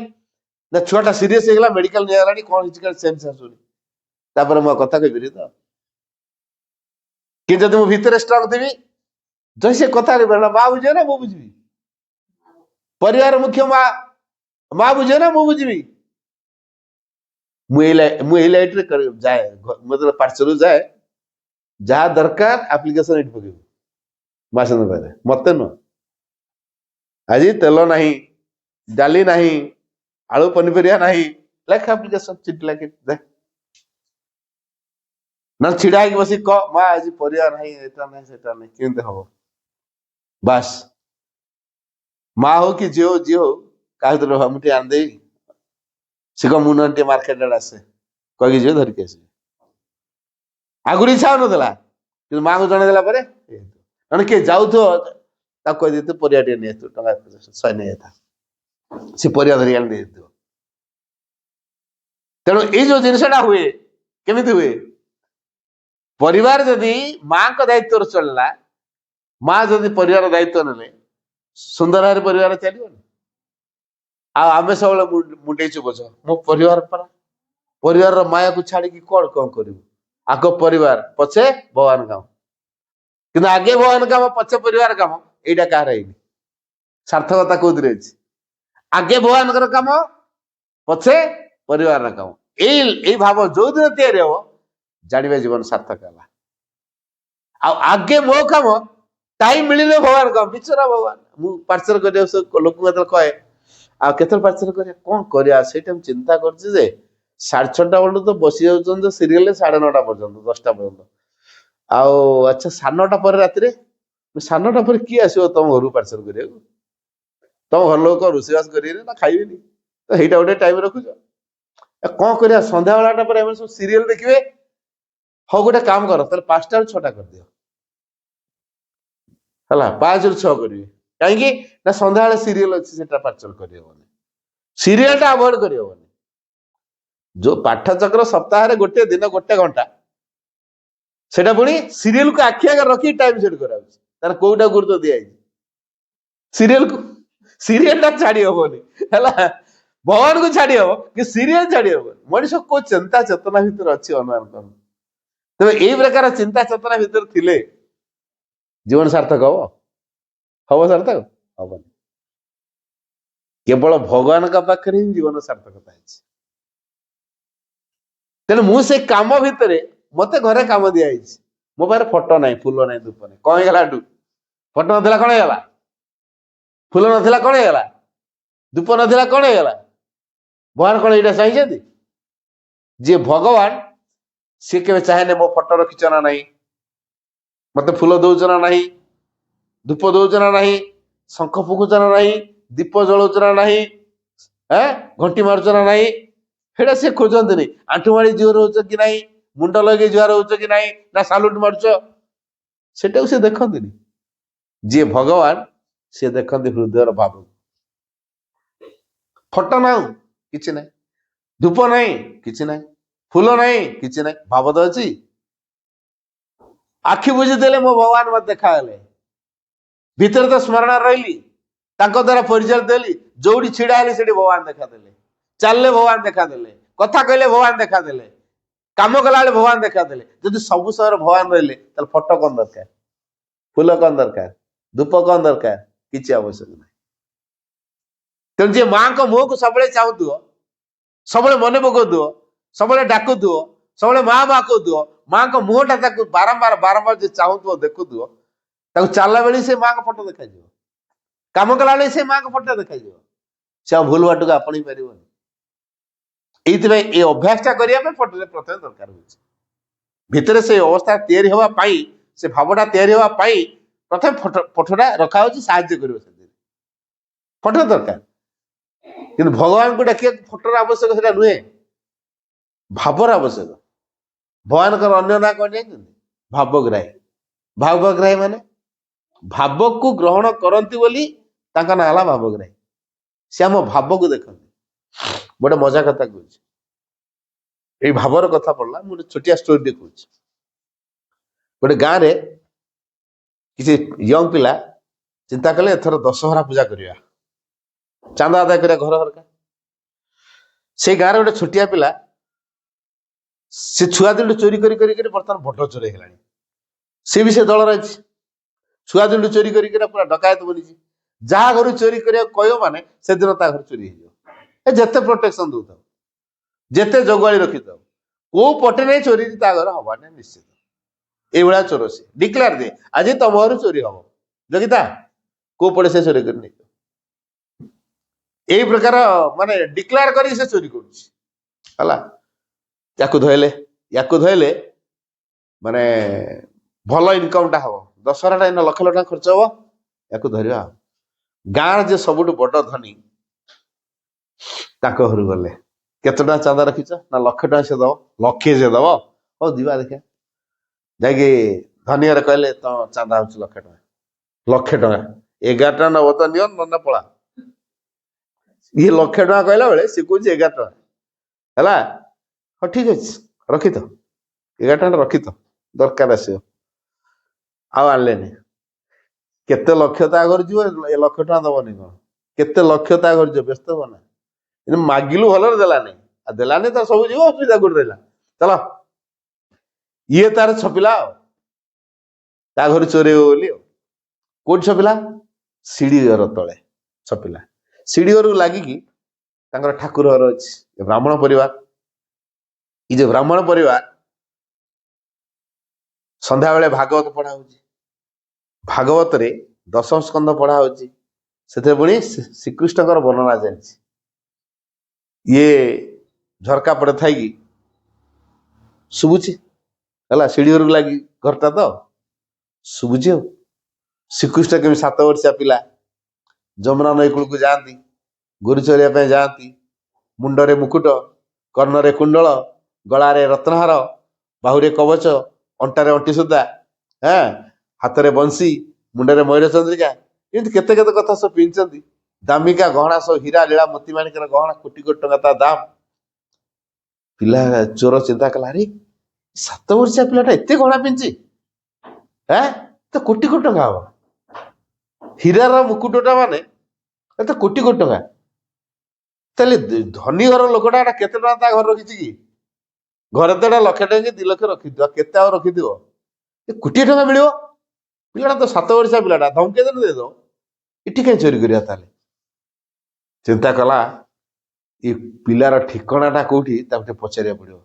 ନା ଛୁଆଟା ସିରିୟସ ହେଇଗଲା, ମେଡିକାଲ ନିଆଗଲାଣି, କଣ ହେଇଛି ସେନ୍ସ ଆସୁନି। ତାପରେ ମୋ କଥା କହିପାରିବି ତ? କିନ୍ତୁ ଯଦି ମୁଁ ଭିତରେ ଷ୍ଟ୍ରଙ୍ଗ ଥିବି, ଯଦି ସେ କଥା ମା ବୁଝିବ ନା ମୁଁ ବୁଝିବି? ପରିବାର ମୁଖ୍ୟ ମା ବୁଝିବ ନା ମୁଁ ବୁଝିବି? ମୁଁ ଏଇ ଲାଇଟରେ ଯାଏ, ମୁଁ ଯେତେବେଳେ ପାର୍ସଲରୁ ଯାଏ, ଯାହା ଦରକାର ଆପ୍ଲିକେସନ ଏଠି ପକେଇବୁ ମାସନ୍ଦ ପାଖରେ, ମତେ ନୁହଁ। ଆଜି ତେଲ ନାହିଁ, ଡାଲି ନାହିଁ, ଆଳୁ ପନିପରିବା ନାହିଁ, ଲେଖ ଆପ୍ଲିକେସନ, ଚିଠି ଲେଖ। ନା ଛିଡା ହେଇକି ବସି କହ, ମା ଆଜି ପରିବା ନାହିଁ, ଏଟା ନାହିଁ ସେଟା ନାହିଁ, କେମିତି ହବ? ବାସ୍, ମା ହଉ କି ଝିଅ ହଉ, କାହା ଭିତରେ ମୁଁ ଟିକେ ଆଣିଦେଇ, ସେ କହ ମୁଁ ନହେଲେ ଟିକେ ମାର୍କେଟ ଆଡେ ଆସେ, କହିକି ଯିବେ ଧରିକି ଆସିବେ। ଆଗରୁ ଇଚ୍ଛା ହଉନଥିଲା, କିନ୍ତୁ ମାଙ୍କୁ ଜଣେଇଦେଲା ପରେ ଜଣେ କିଏ ଯାଉଥିବ, ତାକୁ କହିଦେଇଥିବ ପରିବା ଟିକେ ନେଇଥିବ, ଟଙ୍କା 100 ନେଇଯାଇଥା, ସେ ପରିବା ଧରିକି ଆଣି ଦେଇଥିବ। ତେଣୁ ଏଇ ଯୋଉ ଜିନିଷଟା ହୁଏ, କେମିତି ହୁଏ? ପରିବାର ଯଦି ମାଙ୍କ ଦାୟିତ୍ୱରେ ଚଳିଲା, ମା ଯଦି ପରିବାର ଦାୟିତ୍ୱ ନେଲେ, ସୁନ୍ଦର ଭାବରେ ପରିବାର ଚାଲିବନି। ଆଉ ଆମେ ସବୁବେଳେ ମୁଣ୍ଡେଇଛୁ ବୋଝ, ମୋ ପରିବାର ପରା, ପରିବାରର ମାୟାକୁ ଛାଡିକି କଣ କରିବୁ? ଆଗ ପରିବାର, ପଛେ ଭଗବାନ କାମ। କିନ୍ତୁ ଆଗେ ଭଗବାନ କାମ, ପଛେ ପରିବାର କାମ, ଏଇଟା କାହାର ହେଇନି। ସାର୍ଥକତା କୋଉଥିରେ ଅଛି? ଆଗେ ଭଗବାନଙ୍କର କାମ, ପଛେ ପରିବାରର କାମ। ଏଇ ଭାବ ଯୋଉଦିନ ତିଆରି ହବ ଜାଣିବେ ଜୀବନ ସାର୍ଥକ ହେଲା। ଆଉ ଆଗେ ମୋ କାମ, ଟାଇମ ମିଳିଲେ ଭଗବାନ କାମ। ବିଚରା ଭଗବାନ, ମୁଁ ପାର୍ସଲ କରିବାକୁ ଲୋକଙ୍କୁ ଯେତେବେଳେ କହେ ଆଉ କେତେବେଳେ ପାର୍ସଲ କରିବା, କଣ କରିବା ସେଇଟା ମୁଁ ଚିନ୍ତା କରୁଛି ଯେ 6:30 ବେଳୁ ତ ବସି ଯାଉଛନ୍ତି ସିରିଏଲରେ 9:30 ପର୍ଯ୍ୟନ୍ତ, 10ଟା ପର୍ଯ୍ୟନ୍ତ। ଆଉ ଆଚ୍ଛା 9:30 ପରେ ରାତିରେ, 9:30 ପରେ କିଏ ଆସିବ ତମ ଘରକୁ ପାର୍ସଲ କରିବାକୁ? ତମ ଘର ଲୋକ ରୋଷେଇବାସ କରିବେନି ନା ଖାଇବେନି? ତ ସେଇଟା ଗୋଟେ ଟାଇମ ରଖୁଛ। କଣ କରିବା, ସନ୍ଧ୍ୟାବେଳାଟା ପରେ ଆମେ ସବୁ ସିରିଏଲ ଦେଖିବେ। ହଉ ଗୋଟେ କାମ କର ତାହେଲେ 5ଟାରୁ 6ଟା କରିଦିଅ ହେଲା, 5ରୁ 6 କରିବେ। କାହିଁକି ନା ସନ୍ଧ୍ୟାବେଳେ ସିରିଏଲ ଅଛି, ସେଟା ପାର୍ସଲ କରିହବନି, ସିରିଏଲଟା ଆଭଏଡ କରିହବନି। ଯୋଉ ପାଠଚକ୍ର ସପ୍ତାହରେ ଗୋଟେ ଦିନ 1 ଘଣ୍ଟା, ସେଟା ପୁଣି ସିରିଏଲକୁ ଆଖି ଆଗରେ ରଖି ଟାଇମ ସେଟ୍ କରାଯାଉଛି। ତାର କୋଉଟା ଗୁରୁତ୍ୱ ଦିଆଯାଇଛି? ସିରିଏଲକୁ। ସିରିଏଲଟା ଛାଡି ହବନି ହେଲା, ଭଗବାନଙ୍କୁ ଛାଡି ହବ କି ସିରିଏଲ ଛାଡି ହବନି। ମଣିଷ କୋଉ ଚିନ୍ତା ଚେତନା ଭିତରେ ଅଛି ଅନୁମାନ କର। ତେବେ ଏଇ ପ୍ରକାର ଚିନ୍ତା ଚେତନା ଭିତରେ ଥିଲେ ଜୀବନ ସାର୍ଥକ ହବ? ହବ ସାର୍ଥକ? ହବନି। କେବଳ ଭଗବାନଙ୍କ ପାଖରେ ହିଁ ଜୀବନ ସାର୍ଥକତା ଅଛି। ତେଣୁ ମୁଁ ସେ କାମ ଭିତରେ, ମତେ ଘରେ କାମ ଦିଆଯାଇଛି, ମୋ ପାଖରେ ଫଟୋ ନାହିଁ, ଫୁଲ ନାହିଁ, ଧୂପ ନାହିଁ, କଣ ହେଇଗଲା? ଏଠୁ ଫଟୋ ନଥିଲା କଣ ହେଇଗଲା? ଫୁଲ ନଥିଲା କଣ ହେଇଗଲା? ଧୂପ ନଥିଲା କଣ ହେଇଗଲା? ଭଗବାନ କଣ ଏଇଟା ଚାହିଁଛନ୍ତି? ଯିଏ ଭଗବାନ ସିଏ କେବେ ଚାହେଁନି ମୋ ଫଟୋ ରଖିଛ ନା ନାହିଁ, ମତେ ଫୁଲ ଦଉଛ ନା ନାହିଁ, ଧୂପ ଦଉଛ ନା ନାହିଁ, ଶଙ୍ଖ ଫୁକୁଛ ନା ନାହିଁ, ଦୀପ ଜଳଉଛ ନା ନାହିଁ, ଘଣ୍ଟି ମାରୁଛ ନା ନାହିଁ, ସେଇଟା ସେ ଖୋଜନ୍ତିନି। ଆଣ୍ଠୁ ମାରି ଜୁହାର ହଉଛ କି ନାହିଁ, ମୁଣ୍ଡ ଲଗେଇ ଜୁହାର ହଉଛ କି ନାହିଁ, ନା ସାଲୁଟ ମାରୁଛ, ସେଟାକୁ ସେ ଦେଖନ୍ତିନି। ଯିଏ ଭଗବାନ ସେ ଦେଖନ୍ତି ହୃଦୟର ଭାବକୁ। ଫଟୋ ନାହିଁ କିଛି ନାହିଁ, ଧୂପ ନାହିଁ କିଛି ନାହିଁ, ଫୁଲ ନାହିଁ କିଛି ନାହିଁ, ଭାବ ତ ଅଛି। ଆଖି ବୁଝିଦେଲେ ମୋ ଭଗବାନ ମତେ ଦେଖାହେଲେ, ଭିତରେ ତ ସ୍ମରଣ ରହିଲି, ତାଙ୍କ ଦ୍ୱାରା ପରିଚୟ ଦେଲି। ଯୋଉଠି ଛିଡା ହେଲି ସେଠି ଭଗବାନ ଦେଖାଦେଲେ, ଚାଲିଲେ ଭଗବାନ ଦେଖାଦେଲେ, କଥା କହିଲେ ଭଗବାନ ଦେଖାଦେଲେ, କାମ କଲାବେଳେ ଭଗବାନ ଦେଖାଦେଲେ। ଯଦି ସବୁ ସମୟରେ ଭଗବାନ ରହିଲେ ତାହେଲେ ଫଟୋ କଣ ଦରକାର, ଫୁଲ କଣ ଦରକାର, ଧୂପ କଣ ଦରକାର? କିଛି ଆବଶ୍ୟକ ନାହିଁ। ତେଣୁ ଯିଏ ମାଙ୍କ ମୁହଁକୁ ସବୁବେଳେ ଚାହୁଁଥିବ, ସବୁବେଳେ ମନେ ପକଉଥିବ, ସବୁବେଳେ ଡାକୁଥିବ, ସବୁବେଳେ ମା ମା କହୁଥିବ, ମାଙ୍କ ମୁହଁଟା ତାକୁ ବାରମ୍ବାର ବାରମ୍ବାର ଯିଏ ଚାହୁଁଥିବ, ଦେଖୁଥିବ, ତାକୁ ଚାଲିଲା ବେଳେ ସେ ମାଙ୍କ ଫଟୋ ଦେଖାଯିବ, କାମ କଲା ବେଳେ ସେ ମାଙ୍କ ଫଟୋ ଦେଖାଯିବ। ସେ ଆଉ ଭୁଲ ବାଟକୁ ଆପଣେଇ ପାରିବନି। ଏଇଥିପାଇଁ ଏଇ ଅଭ୍ୟାସଟା କରିବା ପାଇଁ ଫଟୋରେ ପ୍ରଥମେ ଦରକାର ହଉଛି। ଭିତରେ ସେ ଅବସ୍ଥା ତିଆରି ହେବା ପାଇଁ, ସେ ଭାବଟା ତିଆରି ହେବା ପାଇଁ ପ୍ରଥମେ ଫଟୋଟା ରଖାହଉଛି, ସାହାଯ୍ୟ କରିବ। ସେଥିରେ ଫଟୋ ଦରକାର, କିନ୍ତୁ ଭଗବାନଙ୍କୁ ଡାକିବାକୁ ଫଟୋର ଆବଶ୍ୟକ ସେଟା ନୁହେଁ, ଭାବର ଆବଶ୍ୟକ। ଭଗବାନଙ୍କର ଅନ୍ୟ ନାଁ କଣ ଜାଣିଛନ୍ତି? ଭାବଗ୍ରାହୀ। ଭାବଗ୍ରାହୀ ମାନେ ଭାବକୁ ଗ୍ରହଣ କରନ୍ତି ବୋଲି ତାଙ୍କ ନାଁ ହେଲା ଭାବଗ୍ରାହୀ। ସେ ଆମ ଭାବକୁ ଦେଖନ୍ତି। ଗୋଟେ ମଜା କଥା କହୁଛି, ଏଇ ଭାବର କଥା ପଡିଲା, ମୁଁ ଗୋଟେ ଛୋଟିଆ ଷ୍ଟୋରି ଟେ କହୁଛି। ଗୋଟେ ଗାଁରେ କିଛି ୟଙ୍ଗ ପିଲା ଚିନ୍ତା କଲେ ଏଥର ଦଶହରା ପୂଜା କରିବା, ଚାନ୍ଦା ଆଦାୟ କରିବା ଘର ଘରକା। ସେଇ ଗାଁରେ ଗୋଟେ ଛୋଟିଆ ପିଲା, ସେ ଛୁଆ ଦିନଠୁ ଚୋରି କରି ବର୍ତ୍ତମାନ ବଡ ଚୋର ହେଇଗଲାଣି। ସେ ବି ସେ ଦଳରେ ଅଛି, ଛୁଆ ଦିନଠୁ ଚୋରି କରିକିନା ପୁରା ଡକାୟତ ବନିଛି। ଯାହା ଘରୁ ଚୋରି କରିବାକୁ କହିବ ମାନେ ସେଦିନ ତା ଘରୁ ଚୋରି ହେଇଯିବ। ଯେତେ ପ୍ରୋଟେକ୍ସନ ଦଉଥାଉ, ଯେତେ ଜଗୁଆଳି ରଖିଥାଉ, କୋଉ ପଟେ ନେଇ ଚୋରି ତା ଘର ହବାଟା ନିଶ୍ଚିତ। ଏଇଭଳିଆ ଚୋର ସେ ଡିକ୍ଲାର ଦିଏ, ଆଜି ତମ ଘରୁ ଚୋରି ହବ, ଜଗିତା କୋଉ ପଟେ ସେ ଚୋରି କରି ନେଇଯିବ। ଏଇ ପ୍ରକାର ମାନେ ଡିକ୍ଲାର କରି ସେ ଚୋରି କରୁଛି ହେଲା। ୟାକୁ ଧଇଲେ ମାନେ ଭଲ ଇନକମ ଟା ହବ। ଦଶହରାଟା ଏଇନା ଲକ୍ଷ ଲକ୍ଷ ଟଙ୍କା ଖର୍ଚ୍ଚ ହବ, ୟାକୁ ଧରିବା। ଗାଁର ଯେ ସବୁଠୁ ବଡ ଧନୀ ତାଙ୍କ ଘରୁ ଗଲେ, କେତେ ଟଙ୍କା ଚାନ୍ଦା ରଖିଛ? ନା 1,00,000 ଟଙ୍କା ସେ ଦବ। 1,00,000 ସେ ଦବ? ହଉ ଯିବା ଦେଖିବା। ଯାଇକି ଧନୀ ଘରେ କହିଲେ ତମ ଚାନ୍ଦା ହଉଛି 1,00,000 ଟଙ୍କା। 1,00,000 ଟଙ୍କା 11 ଟଙ୍କା ନବ ତ ନିଅ, ନହେଲେ ପଳା। ଇଏ 1,00,000 ଟଙ୍କା କହିଲା ବେଳେ ସେ କହୁଛି 11 ଟଙ୍କା ହେଲା। ହଉ ଠିକ ଅଛି, ରଖିଥ 11 ଟଙ୍କା ରଖିଥ, ଦରକାର ଆସିବ। ଆଉ ଆଣିଲେନି। କେତେ ଲକ୍ଷ ତା ଘରୁ ଯିବ, 1,00,000 ଟଙ୍କା ଦବନି କଣ? କେତେ ଲକ୍ଷ ତା ଘରୁ ଯିବ, ବ୍ୟସ୍ତ ହବ ନା। ମାଗିଲୁ ଭଲରେ ଦେଲାନି, ଆଉ ଦେଲାନି ତ ସବୁ ଯିବ, ଅସୁବିଧା କୋଉଠି ରହିଲା। ଚାଲ, ଇଏ ତାର ଛପିଲା ଆଉ ତା ଘରୁ ଚୋରି ହବ ବୋଲି ଆଉ। କୋଉଠି ଛପିଲା? ସିଡି ଘର ତଳେ ଛପିଲା। ସିଡି ଘରକୁ ଲାଗିକି ତାଙ୍କର ଠାକୁର ଘର ଅଛି। ବ୍ରାହ୍ମଣ ପରିବାର। ଏଇ ଯୋଉ ବ୍ରାହ୍ମଣ ପରିବାର ସନ୍ଧ୍ୟାବେଳେ ଭାଗବତ ପଢା ହଉଛି। ଭାଗବତରେ ଦଶମ ସ୍କନ୍ଧ ପଢା ହଉଛି। ସେଥିରେ ପୁଣି ଶ୍ରୀକୃଷ୍ଣଙ୍କର ବର୍ଣ୍ଣନା ଚାଲିଛି। ଇଏ ଝରକା ପଟେ ଥାଇକି ଶୁଭୁଛି ହେଲା, ସିଡି ଘରକୁ ଲାଗି ଘରଟା ତ ଶୁଭୁଛି। ଆଉ ଶ୍ରୀକୃଷ୍ଣ କେମିତି 7 ବର୍ଷିଆ ପିଲା ଯମୁନା ନଈ କୂଳକୁ ଯାଆନ୍ତି, ଗୋରୁ ଚରିବା ପାଇଁ ଯାଆନ୍ତି। ମୁଣ୍ଡରେ ମୁକୁଟ, କର୍ଣ୍ଣରେ କୁଣ୍ଡଳ, ଗଳାରେ ରତ୍ନହାର, ବାହୁରେ କବଚ, ଅଣ୍ଟାରେ ଅଣ୍ଟି ସୁତା, ହାତରେ ବଂଶୀ, ମୁଣ୍ଡରେ ମୟୂର ଚନ୍ଦ୍ରିକା, ଏମିତି କେତେ କେତେ କଥା ସବୁ ପିନ୍ଧିଛନ୍ତି। ଦାମିକା ଗହଣା ସବୁ ହୀରା ଲୀଳା ମୋତି ମାଣିକର ଗହଣା, କୋଟି କୋଟି ଟଙ୍କା ତା ଦାମ। ପିଲା ଚୋର ଚିନ୍ତା କଲା, ଆରେ 7 ବର୍ଷିଆ ପିଲାଟା ଏତେ ଗହଣା ପିନ୍ଧିଛି, ତ କୋଟି କୋଟି ଟଙ୍କା ହବ। ହୀରାର ମୁକୁଟଟା ମାନେ ଏତେ କୋଟି କୋଟି ଟଙ୍କା। ତାହେଲେ ଧନୀ ଘର ଲୋକଟା ଏଟା କେତେ ଟଙ୍କା ତା ଘରେ ରଖିଛି କି? ଘରେ ତ ଏଟା 1,00,000 ଟଙ୍କା କି 2,00,000 ରଖିଥିବ, କେତେ ଆଉ ରଖିଥିବ? କୋଟିଏ ଟଙ୍କା ମିଳିବ? ପିଲାଟା ତ 7 ବର୍ଷିଆ ପିଲାଟା, ଧମକେଇ ଦେଲେ ଦେଇଦବ। ଏଠି କାହିଁ ଚୋରି କରିବା? ତାହେଲେ ଚିନ୍ତା କଲା, ଏ ପିଲାର ଠିକଣାଟା କୋଉଠି ତାକୁ ଟିକେ ପଚାରିବାକୁ ପଡିବ।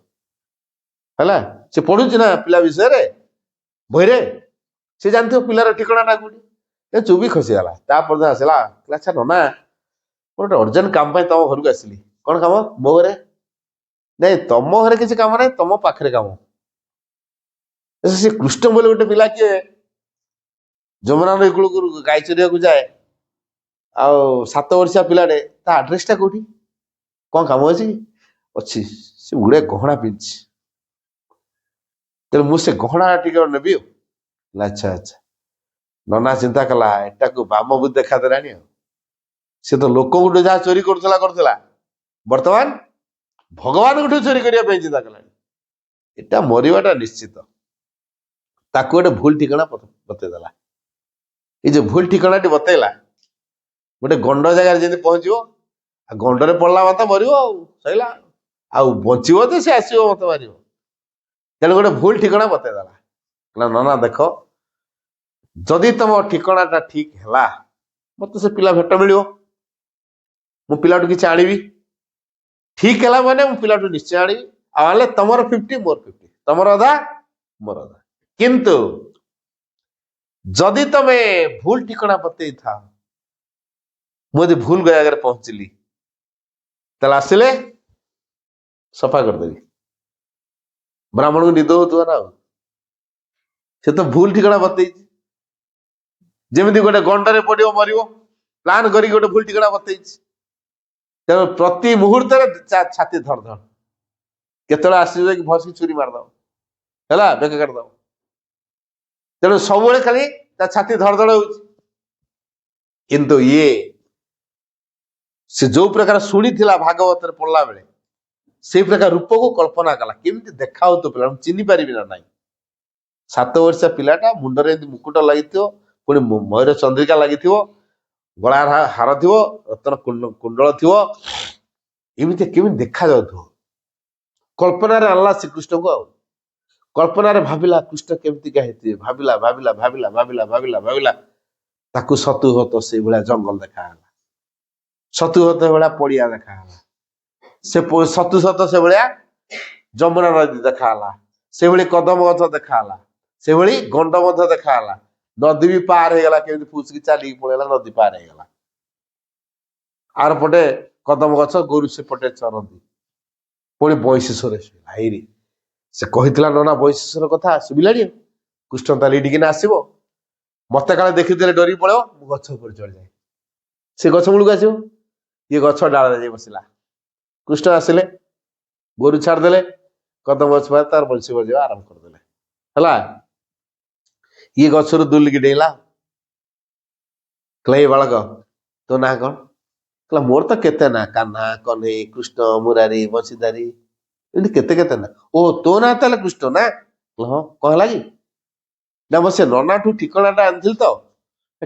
ହେଲା, ସେ ପଢୁଛି ନା ପିଲା ବିଷୟରେ ବହିରେ, ସେ ଜାଣିଥିବ ପିଲାର ଠିକଣାଟା କୋଉଠି। ଏ ଚୁପି ଖସିଗଲା। ତାପରେ ଆସିଲା, ଆଚ୍ଛା ନନା, ମୋର ଗୋଟେ ଅର୍ଜେଣ୍ଟ କାମ ପାଇଁ ତମ ଘରକୁ ଆସିଲି। କଣ କାମ? ମୋ ଘରେ? ନାଇଁ, ତମ ଘରେ କିଛି କାମ ନାହିଁ, ତମ ପାଖରେ କାମ। ସେ କୃଷ୍ଣ ବୋଲି ଗୋଟେ ପିଲା କିଏ ଯମୁନା ନଈ କୂଳକୁ ଗାଈ ଚରିବାକୁ ଯାଏ, ଆଉ 7 ବର୍ଷିଆ ପିଲାଟେ, ତା ଆଡ୍ରେସଟା କୋଉଠି? କଣ କାମ ଅଛି କି? ଅଛି, ସେ ଗୁଡେ ଗହଣା ପିନ୍ଧିଛି, ତେଣୁ ମୁଁ ସେ ଗହଣା ଟିକେ ନେବି। ଆଉ ଆଚ୍ଛା ଆଚ୍ଛା। ନନା ଚିନ୍ତା କଲା, ଏଟାକୁ ବାମ ବୁଦ୍ଧି ଦେଖାଦେଲାଣି। ଆଉ ସେ ତ ଲୋକଙ୍କଠୁ ଯାହା ଚୋରି କରୁଥିଲା, ବର୍ତ୍ତମାନ ଭଗବାନଙ୍କଠୁ ଚୋରି କରିବା ପାଇଁ ଚିନ୍ତା କଲାଣି। ଏଟା ମରିବାଟା ନିଶ୍ଚିତ। ତାକୁ ଗୋଟେ ଭୁଲ ଠିକଣା ବତେଇଦେଲା। ଏଇ ଯୋଉ ଭୁଲ ଠିକଣାଟି ବତେଇଲା, ଗୋଟେ ଗଣ୍ଡ ଜାଗାରେ ଯେମିତି ପହଞ୍ଚିବ, ଆଉ ଗଣ୍ଡରେ ପଡିଲା ମତେ ମରିବ, ଆଉ ସଇଲା। ଆଉ ବଞ୍ଚିବ ତ ସେ ଆସିବ ମତେ ମାରିବ। ତେଣୁ ଗୋଟେ ଭୁଲ ଠିକଣା ବତେଇଦେଲା। ନନା ଦେଖ, ଯଦି ତମ ଠିକଣାଟା ଠିକ ହେଲା, ମତେ ସେ ପିଲା ଭେଟ ମିଳିବ, ମୁଁ ପିଲାଠୁ କିଛି ଆଣିବି। ଠିକ ହେଲା ମାନେ ମୁଁ ପିଲାଠୁ ନିଶ୍ଚୟ ଆଣିବି। ଆଉ ଆଣିଲେ ତମର 50, ମୋର 50, ତମର ଅଧା, ମୋର ଅଧା। କିନ୍ତୁ ଯଦି ତମେ ଭୁଲ ଠିକଣା ବତେଇଥାଅ, ମୁଁ ଯଦି ଭୁଲ ଜାଗାରେ ପହଞ୍ଚିଲି, ତାହେଲେ ଆସିଲେ ସଫା କରିଦେବି। ବ୍ରାହ୍ମଣକୁ ନିଦ ହଉଥିବ ନା? ଆଉ ସେ ତ ଭୁଲ ଠିକଣା ବତେଇଛି। ଯେମିତି ଗୋଟେ ଗଣ୍ଡରେ ପଡିବ ମରିବ, ପ୍ଲାନ କରିକି ଗୋଟେ ଭୁଲ ଠିକଣା ବତେଇଛି। ତେଣୁ ପ୍ରତି ମୁହୂର୍ତ୍ତରେ ଛାତି ଧର ଧର, କେତେବେଳେ ଆସିବ କି ଭସି ଚୁରି ମାରିଦବ, ହେଲା, ବେକ କାଟିଦବ। ତେଣୁ ସବୁବେଳେ ଖାଲି ତା ଛାତି ଧଡଧଡ ହଉଛି। କିନ୍ତୁ ସେ ଯୋଉ ପ୍ରକାର ଶୁଣିଥିଲା ଭାଗବତରେ ପଢିଲା ବେଳେ, ସେଇ ପ୍ରକାର ରୂପକୁ କଳ୍ପନା କଲା। କେମିତି ଦେଖା ହଉଥିବ ପିଲା, ମୁଁ ଚିହ୍ନି ପାରିବି ନା ନାହିଁ। 7 ବର୍ଷିଆ ପିଲାଟା, ମୁଣ୍ଡରେ ଏମିତି ମୁକୁଟ ଲାଗିଥିବ, ପୁଣି ମୟୂର ଚନ୍ଦ୍ରିକା ଲାଗିଥିବ, ଗଳା ହାର ଥିବ, ରତ୍ନ କୁଣ୍ଡଳ ଥିବ, ଏମିତି କେମିତି ଦେଖା ଯାଉଥିବ। କଳ୍ପନାରେ ଆଣିଲା ଶ୍ରୀକୃଷ୍ଣଙ୍କୁ। ଆଉ କଳ୍ପନାରେ ଭାବିଲା କୃଷ୍ଣ କେମିତିକା ହେଇଥିବେ, ଭାବିଲା ଭାବିଲା ଭାବିଲା ଭାବିଲା ଭାବିଲା ଭାବିଲା ତାକୁ ସତୁ ହତ ସେଇଭଳିଆ ଜଙ୍ଗଲ ଦେଖାହେଲା, ସତୁ ହତ ଭଳିଆ ପଡିଆ ଦେଖାହେଲା, ସେ ସତୁ ସତ ସେଭଳିଆ ଯମୁନା ନଦୀ ଦେଖାହେଲା, ସେଭଳି କଦମ ଗଛ ଦେଖାହେଲା, ସେଭଳି ଗଣ୍ଡ ମଧ୍ୟ ଦେଖାହେଲା। ନଦୀ ବି ପାର ହେଇଗଲା, କେମିତି ଫୁସିକି ଚାଲିକି ପଳେଇଲା, ନଦୀ ପାର ହେଇଗଲା। ଆର ପଟେ କଦମ ଗଛ, ଗୋରୁ ସେପଟେ ଚରନ୍ତି। ପୁଣି ବୈଶେଶ୍ଵର ଭାଇରେ ସେ କହିଥିଲା, ନନା ବୈଶେଶ୍ଵର କଥା ଶୁଭିଲାଣି। କୃଷ୍ଣ ତାହେଲେ ଏଠିକିନା ଆସିବ, ମତେ କାଳେ ଦେଖିଦେଲେ ଡରିକି ପଳେଇବ, ମୁଁ ଗଛ ଉପରେ ଚଢିଯାଏ। ସେ ଗଛ ମୂଳକୁ ଆସିବ, ଇଏ ଗଛ ଡାଳରେ ଯାଇ ବସିଲା। କୃଷ୍ଣ ଆସିଲେ, ଗୋରୁ ଛାଡିଦେଲେ, କଦମ ଗଛ ପାଖରେ ତାର ବଂଶୀ ବଜେଇବା ଆରମ୍ଭ କରିଦେଲେ। ହେଲା, ଇଏ ଗଛରୁ ଦୁଲିକି ଡେଇଁଲା। କହିଲା, ଏଇ ବାଳକ, ତୋ ନାଁ କଣ? କହିଲା, ମୋର ତ କେତେ ନା, କାହ୍ନା, କହ୍ନେଇ, କୃଷ୍ଣ, ମୁରାରୀ, ବଂଶୀଧାରୀ, ଏମିତି କେତେ କେତେ ନା। ଓ, ତୋ ନାଁ ତାହେଲେ କୃଷ୍ଣ ନା? ହଁ, କଣ ହେଲା କି? ନା, ମୁଁ ସେ ନନାଠୁ ଠିକଣାଟା ଆଣିଥିଲି ତ,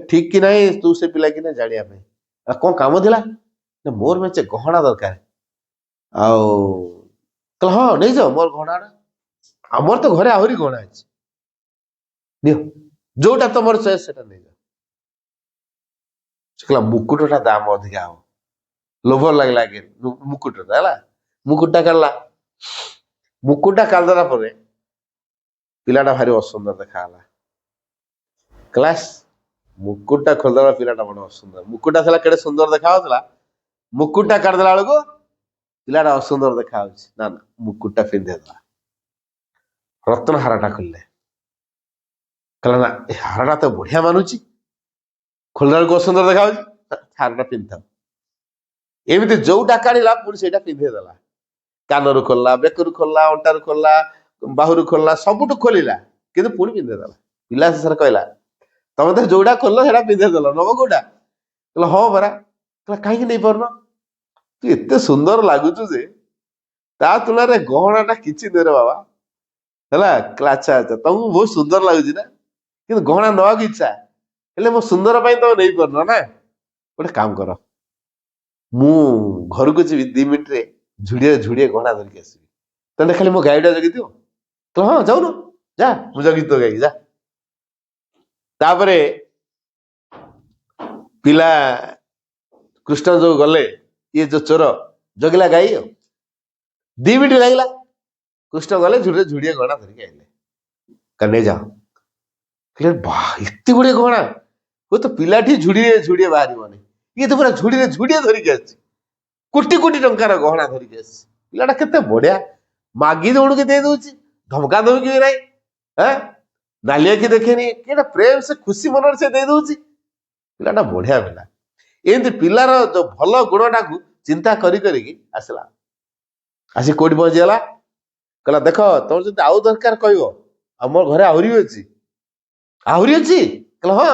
ଠିକ କି ନାହିଁ ତୁ ସେ ପିଲା କି ନା ଜାଣିବା ପାଇଁ। କଣ କାମ ଥିଲା? ନା, ମୋର ମେଞ୍ଚେ ଗହଣା ଦରକାର। ଆଉ କହିଲା, ହଁ ନେଇଯାଅ ମୋର ଗହଣାଟା, ଆମର ତ ଘରେ ଆହୁରି ଗହଣା ଅଛି, ନିଅ, ଯୋଉଟା ତମର ଚଏସ୍ ସେଟା ନେଇଯାଅ। ସେ କହିଲା ମୁକୁଟଟା ଦାମ ଅଧିକା ହବ। ଲୋଭ ଲାଗିଲା ଆଗେ ମୁକୁଟଟା ହେଲା। ମୁକୁଟଟା କାଢିଲା। ମୁକୁଟଟା କାଢିଦେଲା ପରେ ପିଲାଟା ଭାରି ଅସୁନ୍ଦର ଦେଖାଗଲା। କ୍ଲାସ୍ ମୁକୁଟଟା ଖୋଲିଦେଲା ପିଲାଟା ବଡ ଅସୁନ୍ଦର। ମୁକୁଟଟା ଥିଲା କେଡେ ସୁନ୍ଦର ଦେଖା ଯାଉଥିଲା। ମୁକୁଟଟା କାଢିଦେଲା ବେଳକୁ ପିଲାଟା ଅସୁନ୍ଦର ଦେଖା ଯାଉଛି। ନା ନା ମୁକୁଟଟା ପିନ୍ଧେଇଦେଲା। ରତ୍ନ ହାରଟା ଖୋଲିଲେ। କହିଲା ନା ଏ ହାରଟା ତ ବଢିଆ ମାନୁଛି। ଖୋଲିଲା ବେଳକୁ ଅସୁନ୍ଦର ଦେଖା ଯାଉଛି। ହାରଟା ପିନ୍ଧିଥାଉ। ଏମିତି ଯୋଉଟା କାଢିଲା ପୁଣି ସେଇଟା ପିନ୍ଧେଇଦେଲା। କାନରୁ ଖୋଲିଲା, ବେକରୁ ଖୋଲିଲା, ଅଣ୍ଟାରୁ ଖୋଲିଲା, ବାହୁରୁ ଖୋଲିଲା, ସବୁଠୁ ଖୋଲିଲା କିନ୍ତୁ ପୁଣି ପିନ୍ଧେଇଦେଲା। ପିଲା ଶେଷରେ କହିଲା ତମେ ତ ଯୋଉଟା ଖୋଲିଲ ସେଇଟା ପିନ୍ଧେଇଦେଲ, ନବ କୋଉଟା? କହିଲା ହଁ ପରା। କହିଲା କାହିଁକି ନେଇପାରୁନ? ତୁ ଏତେ ସୁନ୍ଦର ଲାଗୁଛୁ ଯେ ତା ତୁଳନାରେ ଗହଣାଟା କିଛି ନୁହେଁ ରେ ବାବା। ହେଲା କହିଲା ଆଚ୍ଛା ଆଚ୍ଛା ତମକୁ ବହୁତ ସୁନ୍ଦର ଲାଗୁଛି ନା, କିନ୍ତୁ ଗହଣା ନେବାକୁ ଇଚ୍ଛା, ହେଲେ ମୋ ସୁନ୍ଦର ପାଇଁ ତମେ ନେଇପାରୁନ ନା। ଗୋଟେ କାମ କର, ମୁଁ ଘରକୁ ଯିବି 2 ମିନିଟରେ ଝୁଡିଏ ଗହଣା ଧରିକି ଆସିବି, ତମେ ଖାଲି ମୋ ଗାଈଟା ଜଗିଥିବ। ତ ହଁ ଯାଉନ, ଯା ମୁଁ ଜଗିଛି ତୋ ଗାଈକି, ଯା। ତାପରେ ପିଲା କୃଷ୍ଣ ଯୋଉ ଗଲେ, ଇଏ ଯୋଉ ଚୋର ଜଗିଲା ଗାଈ ଆଉ 2 ମିନିଟ ଲାଗିଲା। କୃଷ୍ଣ ଗଲେ ଝୁଡିଏ ଗହଣା ଧରିକି ଆଇଲେ। ନେଇଯାଅ। କହିଲେ ବାଃ ଏତେ ଗୁଡିଏ ଗହଣା, ହୁଏତ ପିଲାଠି ଝୁଡିଏ ବାହାରିବନି, ଇଏ ତ ପୁରା ଝୁଡିଏ ଧରିକି ଆସିଛି। କୋଟି କୋଟି ଟଙ୍କାର ଗହଣା ଧରିକି ଆସିଛି। ପିଲାଟା କେତେ ବଢିଆ, ମାଗି ଦଉଡିକି ଦେଇ ଦଉଛି, ଧମକା ଧମକି ବି ନାହିଁ। ନାଲି ଆଖି ଦେଖେନି, କେଟା ପ୍ରେମ ସେ ଖୁସି ମନରେ ସେ ଦେଇ ଦଉଛି। ପିଲାଟା ବଢିଆ ପିଲା। ଏମିତି ପିଲାର ଯୋଉ ଭଲ ଗୁଣଟାକୁ ଚିନ୍ତା କରିକି ଆସିଲା। ଆସି କୋଉଠି ପହଞ୍ଚିଗଲା? କହିଲା ଦେଖ ତମର ଯଦି ଆଉ ଦରକାର କହିବ, ଆମ ଘରେ ଆହୁରି ବି ଅଛି। ଆହୁରି ଅଛି? କହିଲା ହଁ,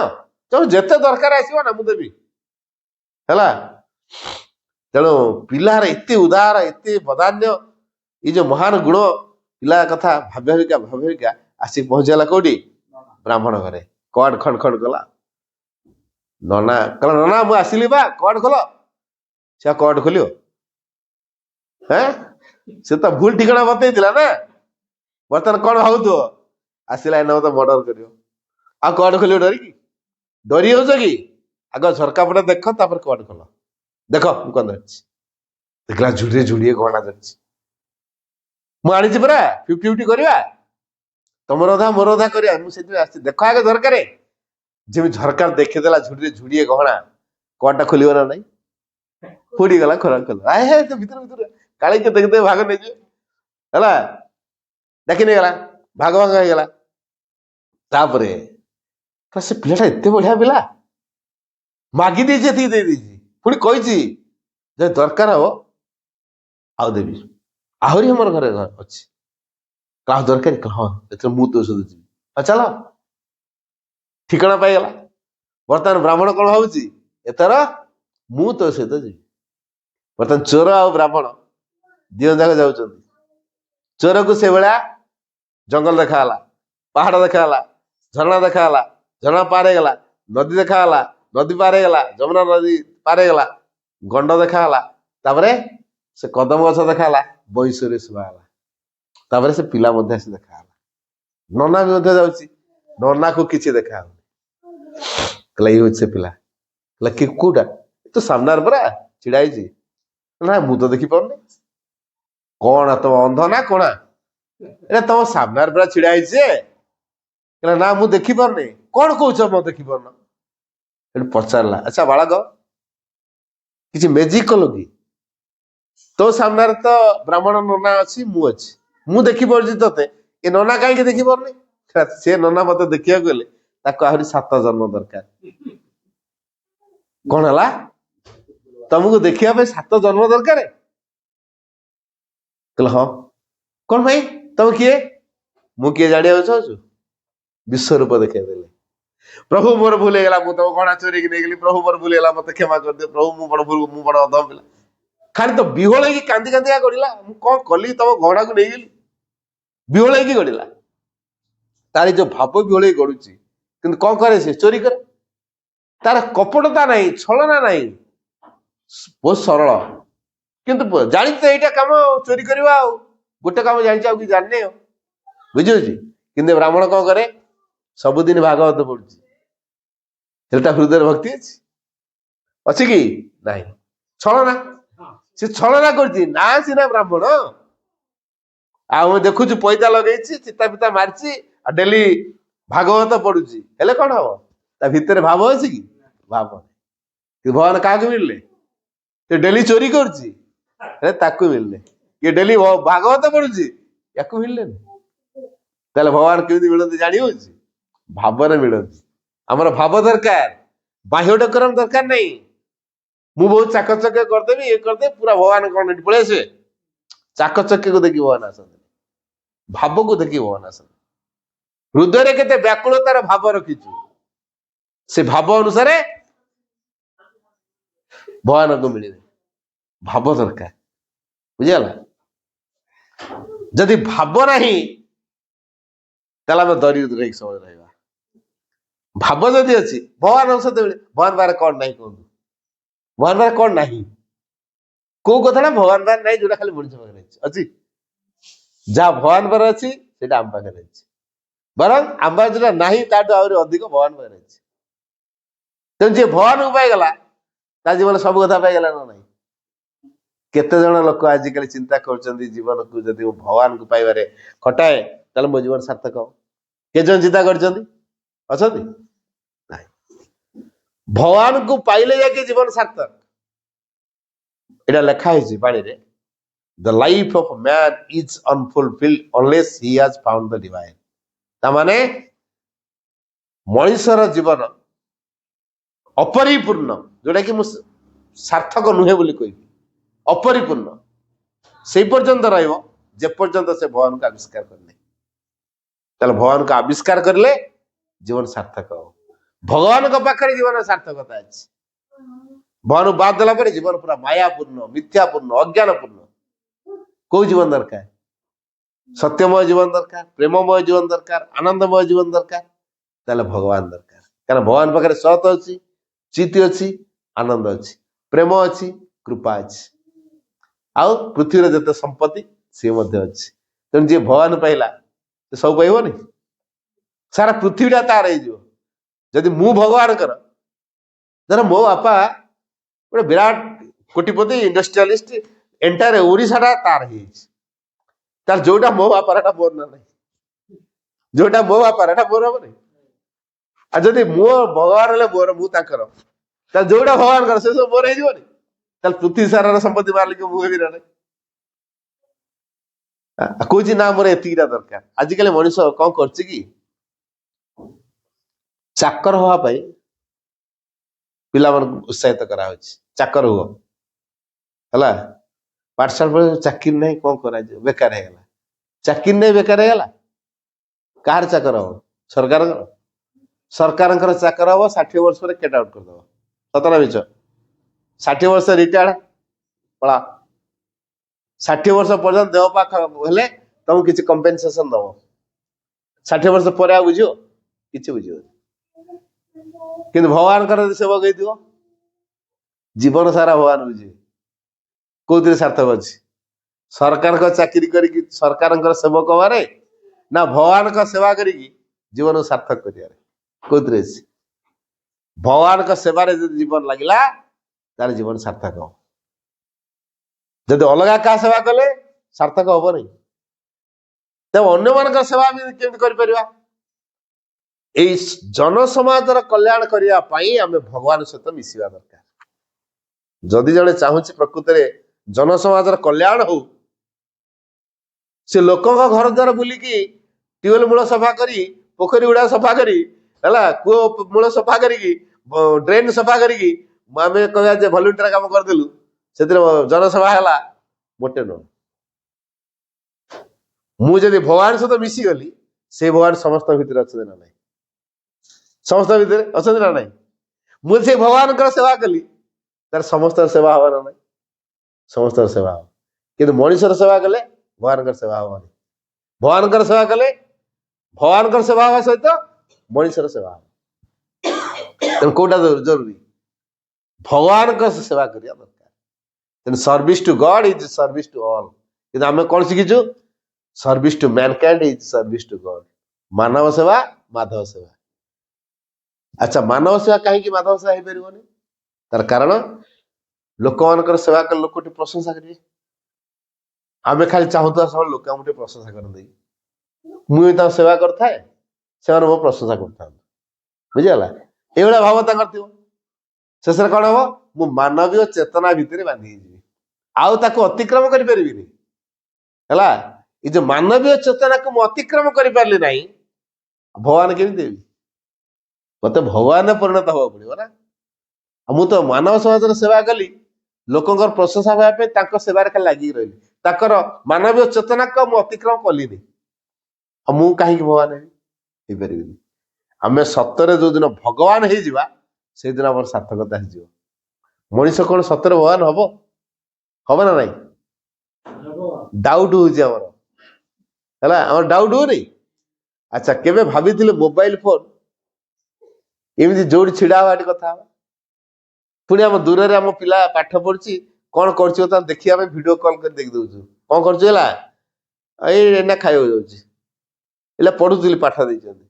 ତମର ଯେତେ ଦରକାର ଆସିବ ନା ମୁଁ ଦେବି। ହେଲା। ତେଣୁ ପିଲାର ଏତେ ଉଦାର, ଏତେ ବଦାନ୍ୟ, ଏଇ ଯୋଉ ମହାନ ଗୁଣ, ପିଲା କଥା ଭାବିକା ଆସିକି ପହଞ୍ଚିଗଲା କୋଉଠି? ବ୍ରାହ୍ମଣ ଘରେ। କବାଟ ଖଣ୍ଡ ଖଣ୍ଡ କଲା। ନନା କହିଲା ନନା ମୁଁ ଆସିଲି ବା, କବାଟ ଖୋଲ। ସେ କବାଟ ଖୋଲିବ? ସେ ତ ଭୁଲ ଠିକଣା ବତେଇଥିଲା ନା। ବର୍ତ୍ତମାନ କଣ ଭାବୁଥିବ? ଆସିଲା ଏଇନା ମତେ ମର୍ଡର କରିବ, ଆଉ କବାଟ ଖୋଲିବ ଡରିକି? ଡରି ଯାଉଛ କି? ଆଗ ଝରକା ପଟେ ଦେଖ, ତାପରେ କବାଟ ଖୋଲ। ଦେଖ ମୁଁ କଣ ଧରିଛି। ଦେଖିଲା ଝୁଡିଏ ଗହଣା ଧରିଛି। ମୁଁ ଆଣିଛି ପରା 50-50 କରିବା, ତମର ଅଧା ମୋର ଅଧା କରିବା। ମୁଁ ସେଥିପାଇଁ ଆସିଛି, ଦେଖ ଆଗ ଝରକାରେ। ଯେମିତି ଝରକାର ଦେଖିଦେଲା ଝୁଡିଏ ଗହଣା, କବାଟଟା ଖୋଲିବ ନା ନାଇଁ? ଫୁଡିଗଲା, ଖୋଲା ଭିତରୁ କାଳେ କିଏ ଦେଖିଦେବେ, ଭାଗ ନେଇଯିବେ। ହେଲା, ଡାକି ନେଇଗଲା, ଭାଗ ହେଇଗଲା। ତାପରେ ସେ ପିଲାଟା ଏତେ ବଢିଆ ପିଲା, ମାଗି ଦେଇଛି ଏତିକି ଦେଇ ଦେଇଛି, ପୁଣି କହିଛି ଯେ ଦରକାର ହବ ଆଉ ଦେବି, ଆହୁରି ଆମର ଘରେ ଅଛି। କାହା ଦରକାର? ହଁ ଏଥର ମୁଁ ତୋ ସହିତ ଯିବି। ଚାଲ, ଠିକଣା ପାଇଗଲା। ବର୍ତ୍ତମାନ ବ୍ରାହ୍ମଣ କଣ ଭାବୁଛି? ଏଥର ମୁଁ ତୋ ସହିତ ଯିବି। ବର୍ତ୍ତମାନ ଚୋର ଆଉ ବ୍ରାହ୍ମଣ ଦିଜଣ ଯାକ ଯାଉଛନ୍ତି। ଚୋରକୁ ସେଇଭଳିଆ ଜଙ୍ଗଲ ଦେଖାଗଲା, ପାହାଡ ଦେଖାଗଲା, ଝରଣା ଦେଖାଗଲା, ଝରଣା ପାର ହେଇଗଲା, ନଦୀ ଦେଖାଗଲା, ନଦୀ ପାର ହେଇଗଲା, ଯମୁନା ନଦୀ ପାର ହେଇଗଲା, ଗଣ୍ଡ ଦେଖାଗଲା, ତାପରେ ସେ କଦମ ଗଛ ଦେଖାଗଲା, ବୈଶରେ ଶୁଭାଗଲା। ତାପରେ ସେ ପିଲା ମଧ୍ୟ ଆସି ଦେଖାଗଲା। ନନା ବି ମଧ୍ୟ ଯାଉଛି, ନନାକୁ କିଛି ଦେଖାହଉନି। କହିଲା ଇଏ ହଉଛି ସେ ପିଲା। କହିଲା କି କୋଉଟା? ତୁ ସାମ୍ନାରେ ପରା ଛିଡା ହେଇଛି। ନା ମୁଁ ତ ଦେଖିପାରୁନି। କଣ ତମ ଅନ୍ଧ ନା କଣ? ଏଟା ତମ ସାମ୍ନାରେ ପୁରା ଛିଡା ହେଇଛି। କହିଲା ନା ମୁଁ ଦେଖିପାରୁନି। କଣ କହୁଛ ମୁଁ ଦେଖିପାରୁନ? ସେଠୁ ପଚାରିଲା, ଆଚ୍ଛା ବାଳକ କିଛି ମେଜିକ କଲ କି? ତୋ ସାମ୍ନାରେ ତ ବ୍ରାହ୍ମଣ ନନା ଅଛି, ମୁଁ ଅଛି, ମୁଁ ଦେଖିପାରୁଛି ତତେ, ଏ ନନା କାହିଁକି ଦେଖିପାରୁନି? ସେ ନନା ମତେ ଦେଖିବାକୁ ହେଲେ ତାକୁ ଆହୁରି 7 ଜନ୍ମ ଦରକାର। କଣ ହେଲା? ତମକୁ ଦେଖିବା ପାଇଁ 7 ଜନ୍ମ ଦରକାର? କହିଲେ ହଁ। କଣ ଭାଇ ତମେ କିଏ? ମୁଁ କିଏ ଜାଣିବାକୁ ଚାହୁଁଛୁ? ବିଶ୍ୱରୂପ ଦେଖେଇଦେଲେ। ପ୍ରଭୁ ମୋର ଭୁଲ ହେଇଗଲା, ମୁଁ ତମ ଗଣା ଚୋରିକି ନେଇଗଲି, ପ୍ରଭୁ ମୋର ଭୁଲ ହେଇଗଲା, ମତେ କ୍ଷମା କରିଦିଅ ପ୍ରଭୁ, ମୁଁ ବଡ ଅଧମ ପିଲା। ଖାଲି ତ ବିହଳ ହେଇକି କାନ୍ଦି ଗଡିଲା, ମୁଁ କଣ କଲି ତମ ଗହଣାକୁ ନେଇଗଲି। ବିହଳ ହେଇକି ଗଡିଲା। ତାର ଯୋଉ ଭାବ ବିହଳ ହେଇକି ଗଡୁଛି, କିନ୍ତୁ କଣ କରେ ସେ? ଚୋରି କରେ। ତାର କପଟତା ନାହିଁ, ଛଳନା ନାହିଁ, ବହୁତ ସରଳ। କିନ୍ତୁ ଜାଣିଛ ଏଇଟା କାମ ଚୋରି କରିବା, ଆଉ ଗୋଟେ କାମ ଜାଣିଛ ଆଉ କିଛି ଜାଣିନି ଆଉ, ବୁଝିହଉଛି। କିନ୍ତୁ ବ୍ରାହ୍ମଣ କଣ କରେ? ସବୁଦିନ ଭାଗବତ ପଢୁଛି। ସେଟା ହୃଦୟରେ ଭକ୍ତି ଅଛି। ଅଛି କି ନାହିଁ? ଛଳନା, ସେ ଛଳନା କରୁଛି ନା ସିନା ବ୍ରାହ୍ମଣ। ଆଉ ମୁଁ ଦେଖୁଛୁ ପଇତା ଲଗେଇଛି, ଚିତା ପିତା ମାରିଛି, ଆଉ ଡେଲି ଭାଗବତ ପଢୁଛି, ହେଲେ କଣ ହବ? ତା ଭିତରେ ଭାବ ଅଛି କି? ଭାବ ନାହିଁ। ଭଗବାନ କାହାକୁ ମିଳିଲେ? ସେ ଡେଲି ଚୋରି କରୁଛି, ହେଲେ ତାକୁ ମିଳିଲେ। ଇଏ ଡେଲି ଭାଗବତ ପଢୁଛି, ୟାକୁ ମିଳିଲେନି। ତାହେଲେ ଭଗବାନ କେମିତି ମିଳନ୍ତି ଜାଣି ହଉଛି? ଭାବରେ ମିଳନ୍ତି। ଆମର ଭାବ ଦରକାର, ବାହ୍ୟ ଡେକୋରମ ଦରକାର ନାହିଁ। ମୁଁ ବହୁତ ଚାକଚକ୍ୟ କରିଦେବି, ଇଏ କରିଦେବି, ପୁରା ଭଗବାନ କଣ ଏଠି ପଳେଇ ଆସିବେ? ଚାକଚକ୍ୟକୁ ଦେଖି ଭଗବାନ ଆସନ୍ତି, ଭାବକୁ ଦେଖି ଭଗବାନ ଆସନ୍ତି। ହୃଦୟରେ କେତେ ବ୍ୟାକୁଳତାର ଭାବ ରଖିଛୁ, ସେ ଭାବ ଅନୁସାରେ ଭଗବାନଙ୍କୁ ମିଳିବେ। ଭାବ ଦରକାର, ବୁଝିଗଲା? ଯଦି ଭାବ ନାହିଁ ତାହେଲେ ଆମେ ଦରିଦ୍ର ହେଇକି ସମୟ ରହିବା। ଭାବ ଯଦି ଅଛି ଭଗବାନଙ୍କ ସହିତ ମିଳେ। ଭଗବାନ ପାଖରେ କଣ ନାହିଁ କୁହନ୍ତୁ? ଭଗବାନ ପାଖରେ କଣ ନାହିଁ? କୋଉ କଥାଟା ଭଗବାନ ପାଖରେ ନାହିଁ ଯୋଉଟା ଖାଲି ମଣିଷ ପାଖରେ ଅଛି? ଯାହା ଭଗବାନ ପାଖରେ ଅଛି ସେଇଟା ଆମ ପାଖରେ ଅଛି। ବରଂ ଆମ ପାଖରେ ଯୋଉଟା ନାହିଁ ତାଠୁ ଆହୁରି ଅଧିକ ଭଗବାନ ପାଖରେ ଅଛି। ତେଣୁ ଯିଏ ଭଗବାନଙ୍କୁ ପାଇଗଲା ତା ଜୀବନ ସବୁ କଥା ପାଇଗଲା ନା ନାହିଁ? କେତେ ଜଣ ଲୋକ ଆଜିକାଲି ଚିନ୍ତା କରୁଛନ୍ତି ଜୀବନକୁ ଯଦି ମୁଁ ଭଗବାନଙ୍କୁ ପାଇବାରେ ଖଟାଏ ତାହେଲେ ମୋ ଜୀବନ ସାର୍ଥକ ହବ। କେତେ ଜଣ ଚିନ୍ତା କରିଛନ୍ତି? ଅଛନ୍ତି? ନାହିଁ। ଭଗବାନଙ୍କୁ ପାଇଲେ ଯାଇକି ଜୀବନ ସାର୍ଥକ। ଏଇଟା ଲେଖା ହେଇଛି ବାଣୀରେ, the life of man is unfulfilled unless he has found the divine। ତାମାନେ ମଣିଷର ଜୀବନ ଅପରିପୂର୍ଣ୍ଣ, ଯୋଉଟା କି ମୁଁ ସାର୍ଥକ ନୁହେଁ ବୋଲି କହିବି, ଅପରିପୂର୍ଣ୍ଣ ସେଇ ପର୍ଯ୍ୟନ୍ତ ରହିବ ଯେ ପର୍ଯ୍ୟନ୍ତ ସେ ଭଗବାନଙ୍କୁ ଆବିଷ୍କାର କରିନି। ତାହେଲେ ଭଗବାନଙ୍କୁ ଆବିଷ୍କାର କରିଲେ ଜୀବନ ସାର୍ଥକ ହବ। ଭଗବାନଙ୍କ ପାଖରେ ଜୀବନ ସାର୍ଥକତା ଅଛି। ଭଗବାନଙ୍କୁ ବାଦ ଦେଲା ପରେ ଜୀବନ ପୁରା ମାୟାପୂର୍ଣ୍ଣ, ମିଥ୍ୟାପୂର୍ଣ୍ଣ, ଅଜ୍ଞାନପୂର୍ଣ୍ଣ। କୋଉ ଜୀବନ ଦରକାର? ସତ୍ୟମୟ ଜୀବନ ଦରକାର, ପ୍ରେମମୟ ଜୀବନ ଦରକାର, ଆନନ୍ଦମୟ ଜୀବନ ଦରକାର। ତାହେଲେ ଭଗବାନ ଦରକାର। କାରଣ ଭଗବାନ ପାଖରେ ସତ ଅଛି, ଚିତ ଅଛି, ଆନନ୍ଦ ଅଛି, ପ୍ରେମ ଅଛି, କୃପା ଅଛି, ଆଉ ପୃଥିବୀରେ ଯେତେ ସମ୍ପତ୍ତି ସିଏ ମଧ୍ୟ ଅଛି। ତେଣୁ ଯିଏ ଭଗବାନ ପାଇଲା ସେ ସବୁ ପାଇବନି? ସାରା ପୃଥିବୀଟା ତାର ହେଇଯିବ। ଯଦି ମୁଁ ଭଗବାନଙ୍କର, ଧର ମୋ ବାପା ଗୋଟେ ବିରାଟ କୋଟିପତି ଇଣ୍ଡଷ୍ଟ୍ରିଆଲିଷ୍ଟ, ଏଣ୍ଟାୟାର ଓଡିଶାଟା ତାର ହେଇଯାଇଛି, ତାର ଯୋଉଟା ମୋ ବାପାର ଏଟା ମୋର ନା ନାହିଁ, ଯୋଉଟା ମୋ ବାପାର ଏଟା ମୋର ହବନି। ଆଉ ଯଦି ମୋ ଭଗବାନ ହେଲେ ମୋର, ମୁଁ ତାଙ୍କର, ତାହେଲେ ଯୋଉଟା ଭଗବାନଙ୍କର ସେ ସବୁ ମୋର ହେଇଯିବନି? ତାହେଲେ ପୃଥିବୀ ସାରାର ସମ୍ପତ୍ତି ମାଲିକ ମୁଁ ହେବି ନା ନାହିଁ? କହୁଛି ନା ମୋର ଏତିକିଟା ଦରକାର। ଆଜିକାଲି ମଣିଷ କଣ କରୁଛି କି, ଚାକର ହବା ପାଇଁ ପିଲାମାନଙ୍କୁ ଉତ୍ସାହିତ କରାହଉଛି, ଚାକର ହୁଅ ହେଲା, ପାଠଶାଳ ପରେ ଚାକିରି ନାହିଁ, କଣ କରାଯିବ, ବେକାର ହେଇଗଲା। ଚାକିରି ନାହିଁ, ବେକାର ହେଇଗଲା। କାହାର ଚାକର ହବ? ସରକାରଙ୍କର। ସରକାରଙ୍କର ଚାକର ହବ, 60 ବର୍ଷ ପରେ କେଟ୍ ଆଉଟ୍ କରିଦବ। ସତ ନା ମିଛ? 60 ବର୍ଷ ରିଟାୟାର୍ଡ ପଳା। 60 ବର୍ଷ ପର୍ଯ୍ୟନ୍ତ ଦେହ ପା ହେଲେ ତମକୁ କିଛି କମ୍ପେନସେସନ ଦବ। 60 ବର୍ଷ ପରେ ଆଉ ବୁଝିବ? କିଛି ବୁଝିବନି। କିନ୍ତୁ ଭଗବାନଙ୍କର ଯଦି ସେବକ ହେଇଥିବ ଜୀବନ ସାରା ଭଗବାନ ବୁଝିବେ। କୋଉଥିରେ ସାର୍ଥକ ଅଛି? ସରକାରଙ୍କ ଚାକିରି କରିକି ସରକାରଙ୍କର ସେବକ ହବାରେ, ନା ଭଗବାନଙ୍କ ସେବା କରିକି ଜୀବନକୁ ସାର୍ଥକ କରିବାରେ? କୋଉଥିରେ ଅଛି? ଭଗବାନଙ୍କ ସେବାରେ ଯଦି ଜୀବନ ଲାଗିଲା ତାହେଲେ ଜୀବନ ସାର୍ଥକ ହବ। ଯଦି ଅଲଗା କାହା ସେବା କଲେ ସାର୍ଥକ ହବନି। ତେଣୁ ଅନ୍ୟମାନଙ୍କର ସେବା ଆମେ କେମିତି କରିପାରିବା? ଏଇ ଜନସମାଜର କଲ୍ୟାଣ କରିବା ପାଇଁ ଆମେ ଭଗବାନ ସହିତ ମିଶିବା ଦରକାର। ଯଦି ଜଣେ ଚାହୁଁଛି ପ୍ରକୃତରେ ଜନସମାଜର କଲ୍ୟାଣ ହଉ, ସେ ଲୋକଙ୍କ ଘର ଦ୍ୱାର ବୁଲିକି ଟ୍ୟୁବଲ ମୂଳ ସଫା କରି, ପୋଖରୀ ଗୁଡା ସଫା କରି, ହେଲା, କୂଅ ମୂଳ ସଫା କରିକି, ଡ୍ରେନ ସଫା କରିକି ଆମେ କହିବା ଯେ ଭଲ୍ୟୁଣ୍ଟିୟର କାମ କରିଦେଲୁ, ସେଥିରେ ଜନସେବା ହେଲା, ମୋଟେ ନୁହଁ। ମୁଁ ଯଦି ଭଗବାନ ସହିତ ମିଶିଗଲି, ସେ ଭଗବାନ ସମସ୍ତଙ୍କ ଭିତରେ ଅଛନ୍ତି ନା ନାହିଁ? ସମସ୍ତଙ୍କ ଭିତରେ ଅଛନ୍ତି ନା ନାହିଁ? ମୁଁ ସେ ଭଗବାନଙ୍କର ସେବା କଲି, ତାର ସମସ୍ତଙ୍କ ସେବା ହବ ନା ନାହିଁ? ସମସ୍ତଙ୍କ ସେବା ହବ। କିନ୍ତୁ ମଣିଷର ସେବା କଲେ ଭଗବାନଙ୍କର ସେବା ହବନି। ଭଗବାନଙ୍କର ସେବା କଲେ ଭଗବାନଙ୍କର ସେବା ହବା ସହିତ ମଣିଷର ସେବା ହବ। ତେଣୁ କୋଉଟା ଜରୁରୀ? ଭଗବାନଙ୍କ ସେବା କରିବା ଦରକାର। ତେଣୁ service to God is service to all. କିନ୍ତୁ ଆମେ କଣ ଶିଖିଛୁ? Service to mankind is service to God. ମାନବ ସେବା, ମାଧବ ସେବା। ଆଚ୍ଛା, ମାନବ ସେବା କାହିଁକି ମାଧବ ସେବା ହେଇପାରିବନି? ତାର କାରଣ ଲୋକମାନଙ୍କର ସେବା କଲେ ଲୋକ ଟିକେ ପ୍ରଶଂସା କରିବେ। ଆମେ ଖାଲି ଚାହୁଁଥିବା ସମୟରେ ଲୋକ ଆମକୁ ଟିକେ ପ୍ରଶଂସା କରନ୍ତି। ମୁଁ ବି ତାଙ୍କ ସେବା କରିଥାଏ, ସେମାନେ ମୋ ପ୍ରଶଂସା କରିଥାନ୍ତି। ବୁଝିଗଲା? ଏଇଭଳିଆ ଭାବ ତାଙ୍କର ଥିବ। ଶେଷରେ କଣ ହବ? ମୁଁ ମାନବୀୟ ଚେତନା ଭିତରେ ବାନ୍ଧି ହେଇଯିବି, ଆଉ ତାକୁ ଅତିକ୍ରମ କରିପାରିବିନି। ହେଲା? ଏଇ ଯୋଉ ମାନବୀୟ ଚେତନାକୁ ମୁଁ ଅତିକ୍ରମ କରିପାରିଲି ନାହିଁ, ଭଗବାନ କେମିତି ଦେବି? ମତେ ଭଗବାନରେ ପରିଣତ ହବାକୁ ପଡିବ ନା। ଆଉ ମୁଁ ତ ମାନବ ସମାଜର ସେବା କଲି, ଲୋକଙ୍କର ପ୍ରଶଂସା ପାଇବା ପାଇଁ ତାଙ୍କ ସେବାରେ ଖାଲି ଲାଗିକି ରହିଲି, ତାଙ୍କର ମାନବୀୟ ଚେତନାକୁ ମୁଁ ଅତିକ୍ରମ କଲିନି। ଆଉ ମୁଁ କାହିଁକି ଭଗବାନ ହେବି? ହେଇପାରିବିନି। ଆମେ ସତରେ ଯୋଉଦିନ ଭଗବାନ ହେଇଯିବା, ସେଇଦିନ ଆମର ସାର୍ଥକତା ହେଇଯିବ। ମଣିଷ କଣ ସତରେ ଭଗବାନ ହବ? ହବ ନା ନାଇଁ? ଡାଉଟ ହଉଛି ଆମର। ହେଲା? ଆମର ଡାଉଟ ହଉନି? ଆଚ୍ଛା, କେବେ ଭାବିଥିଲେ ମୋବାଇଲ ଫୋନ ଏମିତି ଯୋଉଠି ଛିଡା ହବା ଏଠି କଥା ହବା? ପୁଣି ଆମ ଦୂରରେ ଆମ ପିଲା ପାଠ ପଢୁଛି, କଣ କରୁଛି ତାକୁ ଦେଖିବା ପାଇଁ ଭିଡିଓ କଲ କରି ଦେଖି ଦଉଛୁ। କଣ କରୁଛୁ? ହେଲା, ଏଇ ଏଇନା ଖାଇବାକୁ ଯାଉଛି, ହେଲେ ପଢୁଥିଲି, ପାଠ ଦେଇଛନ୍ତି।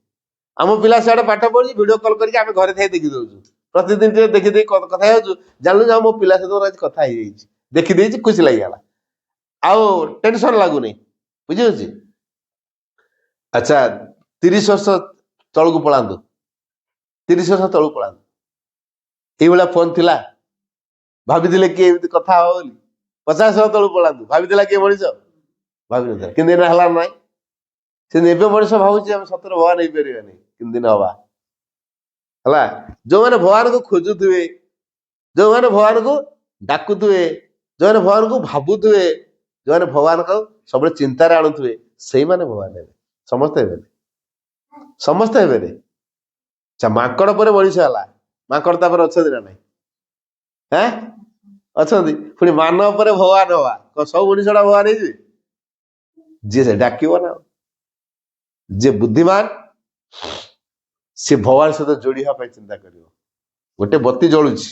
ଆମ ପିଲା ସିଆଡେ ପାଠ ପଢୁଛି, ଭିଡିଓ କଲ କରିକି ଆମେ ଘରେ ଥାଇ ଦେଖି ଦଉଛୁ। ପ୍ରତିଦିନ ଟିକେ ଦେଖିଦେଇ କଥା ହେଇଯାଉଛୁ, ଜାଣିଲୁ ଯେ ମୋ ପିଲା ସହିତ ଆଜି କଥା ହେଇଯାଇଛି, ଦେଖିଦେଇଛି, ଖୁସି ଲାଗିଗଲା, ଆଉ ଟେନସନ ଲାଗୁନି। ବୁଝିହଉଛି? ଆଚ୍ଛା, 30 ବର୍ଷ ତଳକୁ ପଳାନ୍ତୁ, 30 ବର୍ଷ ତଳକୁ ପଳାନ୍ତୁ, ଏଇଭଳିଆ ଫୋନ ଥିଲା? ଭାବିଥିଲେ କିଏ ଏମିତି କଥା ହବ ବୋଲି? 50 ବର୍ଷ ତଳକୁ ପଳାନ୍ତୁ, ଭାବିଥିଲା କିଏ ମଣିଷ? ଭାବିନଥିଲା। କିନ୍ତୁ ଏଇନା ହେଲା ନାହିଁ। ସେମିତି ଏବେ ମଣିଷ ଭାବୁଛି ଆମେ ସତରେ ଭଗବାନ ହେଇପାରିବାନି, କିନ୍ତୁ ଦିନ ହବା। ହେଲା? ଯୋଉମାନେ ଭଗବାନଙ୍କୁ ଖୋଜୁଥିବେ, ଯୋଉମାନେ ଭଗବାନଙ୍କୁ ଡାକୁଥିବେ, ଯୋଉମାନେ ଭଗବାନଙ୍କୁ ଭାବୁଥିବେ, ଯୋଉମାନେ ଭଗବାନଙ୍କୁ ସବୁବେଳେ ଚିନ୍ତାରେ ଆଣୁଥିବେ, ସେଇମାନେ ଭଗବାନ ହେବେ। ସମସ୍ତେ ହେବେନି, ସମସ୍ତେ ହେବେନି। ଆଚ୍ଛା, ମାଙ୍କଡ ପରେ ମଣିଷ ହେଲା, ମାଙ୍କଡ ତାପରେ ଅଛନ୍ତି ନା ନାହିଁ? ଅଛନ୍ତି। ପୁଣି ମାନବ ପରେ ଭଗବାନ ହବା, କଣ ସବୁ ମଣିଷ ଟା ଭଗବାନ ହେଇଯିବେ? ଯିଏ ସେ ଡାକିବ ନା। ଯିଏ ବୁଦ୍ଧିମାନ ସେ ଭଗବାନ ସହିତ ଯୋଡି ହେବା ପାଇଁ ଚିନ୍ତା କରିବ। ଗୋଟେ ବତି ଜଳୁଛି,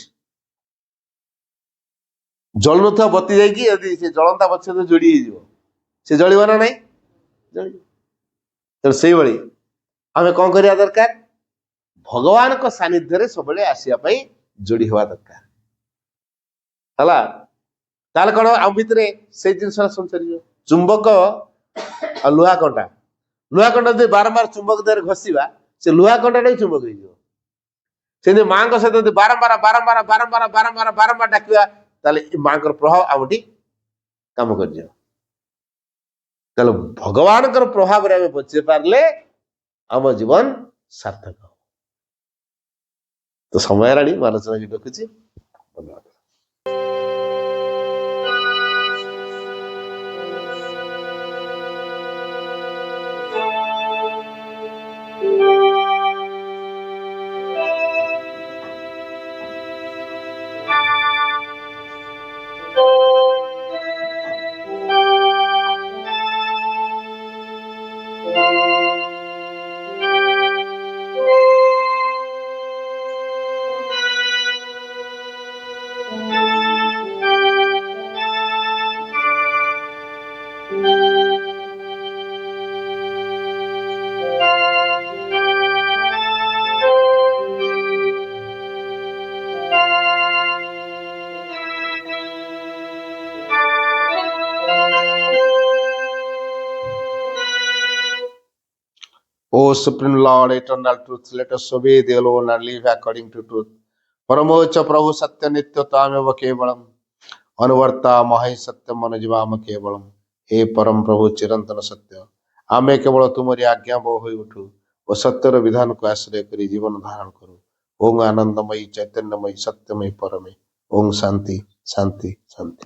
ଜଳୁନଥିବା ବତି ଯାଇକି ଯଦି ସେ ଜଳନ୍ତା ବତି ସହିତ ଯୋଡି ହେଇଯିବ, ସେ ଜଳିବ ନା ନାହିଁ? ଜଳିବ। ତେଣୁ ସେଇଭଳି ଆମେ କଣ କରିବା ଦରକାର? ଭଗବାନଙ୍କ ସାନ୍ନିଧ୍ୟରେ ସବୁବେଳେ ଆସିବା ପାଇଁ ଯୋଡି ହେବା ଦରକାର। ହେଲା? ତାହେଲେ କଣ ଆମ ଭିତରେ ସେଇ ଜିନିଷଟା ସଞ୍ଚରିଯିବ। ଚୁମ୍ବକ ଆଉ ଲୁହା କଣ୍ଟା, ଲୁହା କଣ୍ଟା ଯଦି ବାରମ୍ବାର ଚୁମ୍ବକ ଦେହରେ ଘଷିବା, ସେ ଲୁହା କଣ୍ଟାଟା ବି ଚୁମ୍ବକ ହେଇଯିବ। ସେମିତି ମାଙ୍କ ସହିତ ଯଦି ବାରମ୍ବାର ବାରମ୍ବାର ବାରମ୍ବାର ବାରମ୍ବାର ବାରମ୍ବାର ଡାକିବା, ତାହେଲେ ମାଙ୍କର ପ୍ରଭାବ ଆମଠି କାମ କରିଯିବ। ତାହେଲେ ଭଗବାନଙ୍କର ପ୍ରଭାବରେ ଆମେ ବଞ୍ଚି ପାରିଲେ ଆମ ଜୀବନ ସାର୍ଥକ। ତ ସମୟ ହେଲାଣି, ମୁଁ ଆଲୋଚନା ରଖୁଛି। ଧନ୍ୟବାଦ। O Supreme Lord, eternal truth, let us obey thee alone and live according to truth. परमोच्च प्रभु सत्य नित्य तामेव केवलम अनुवर्ता महि सत्यम अनुजीवाम केवलम। हे परम प्रभु चिरंतन सत्य, आमे केवल तुमरी आज्ञा बोह होई उठू ओ सत्यर विधान को आश्रय करी जीवन धारण करू। ओं आनंदमयी चैतन्यमयी सत्यमयी परमे। ओं शांति शांति शांति।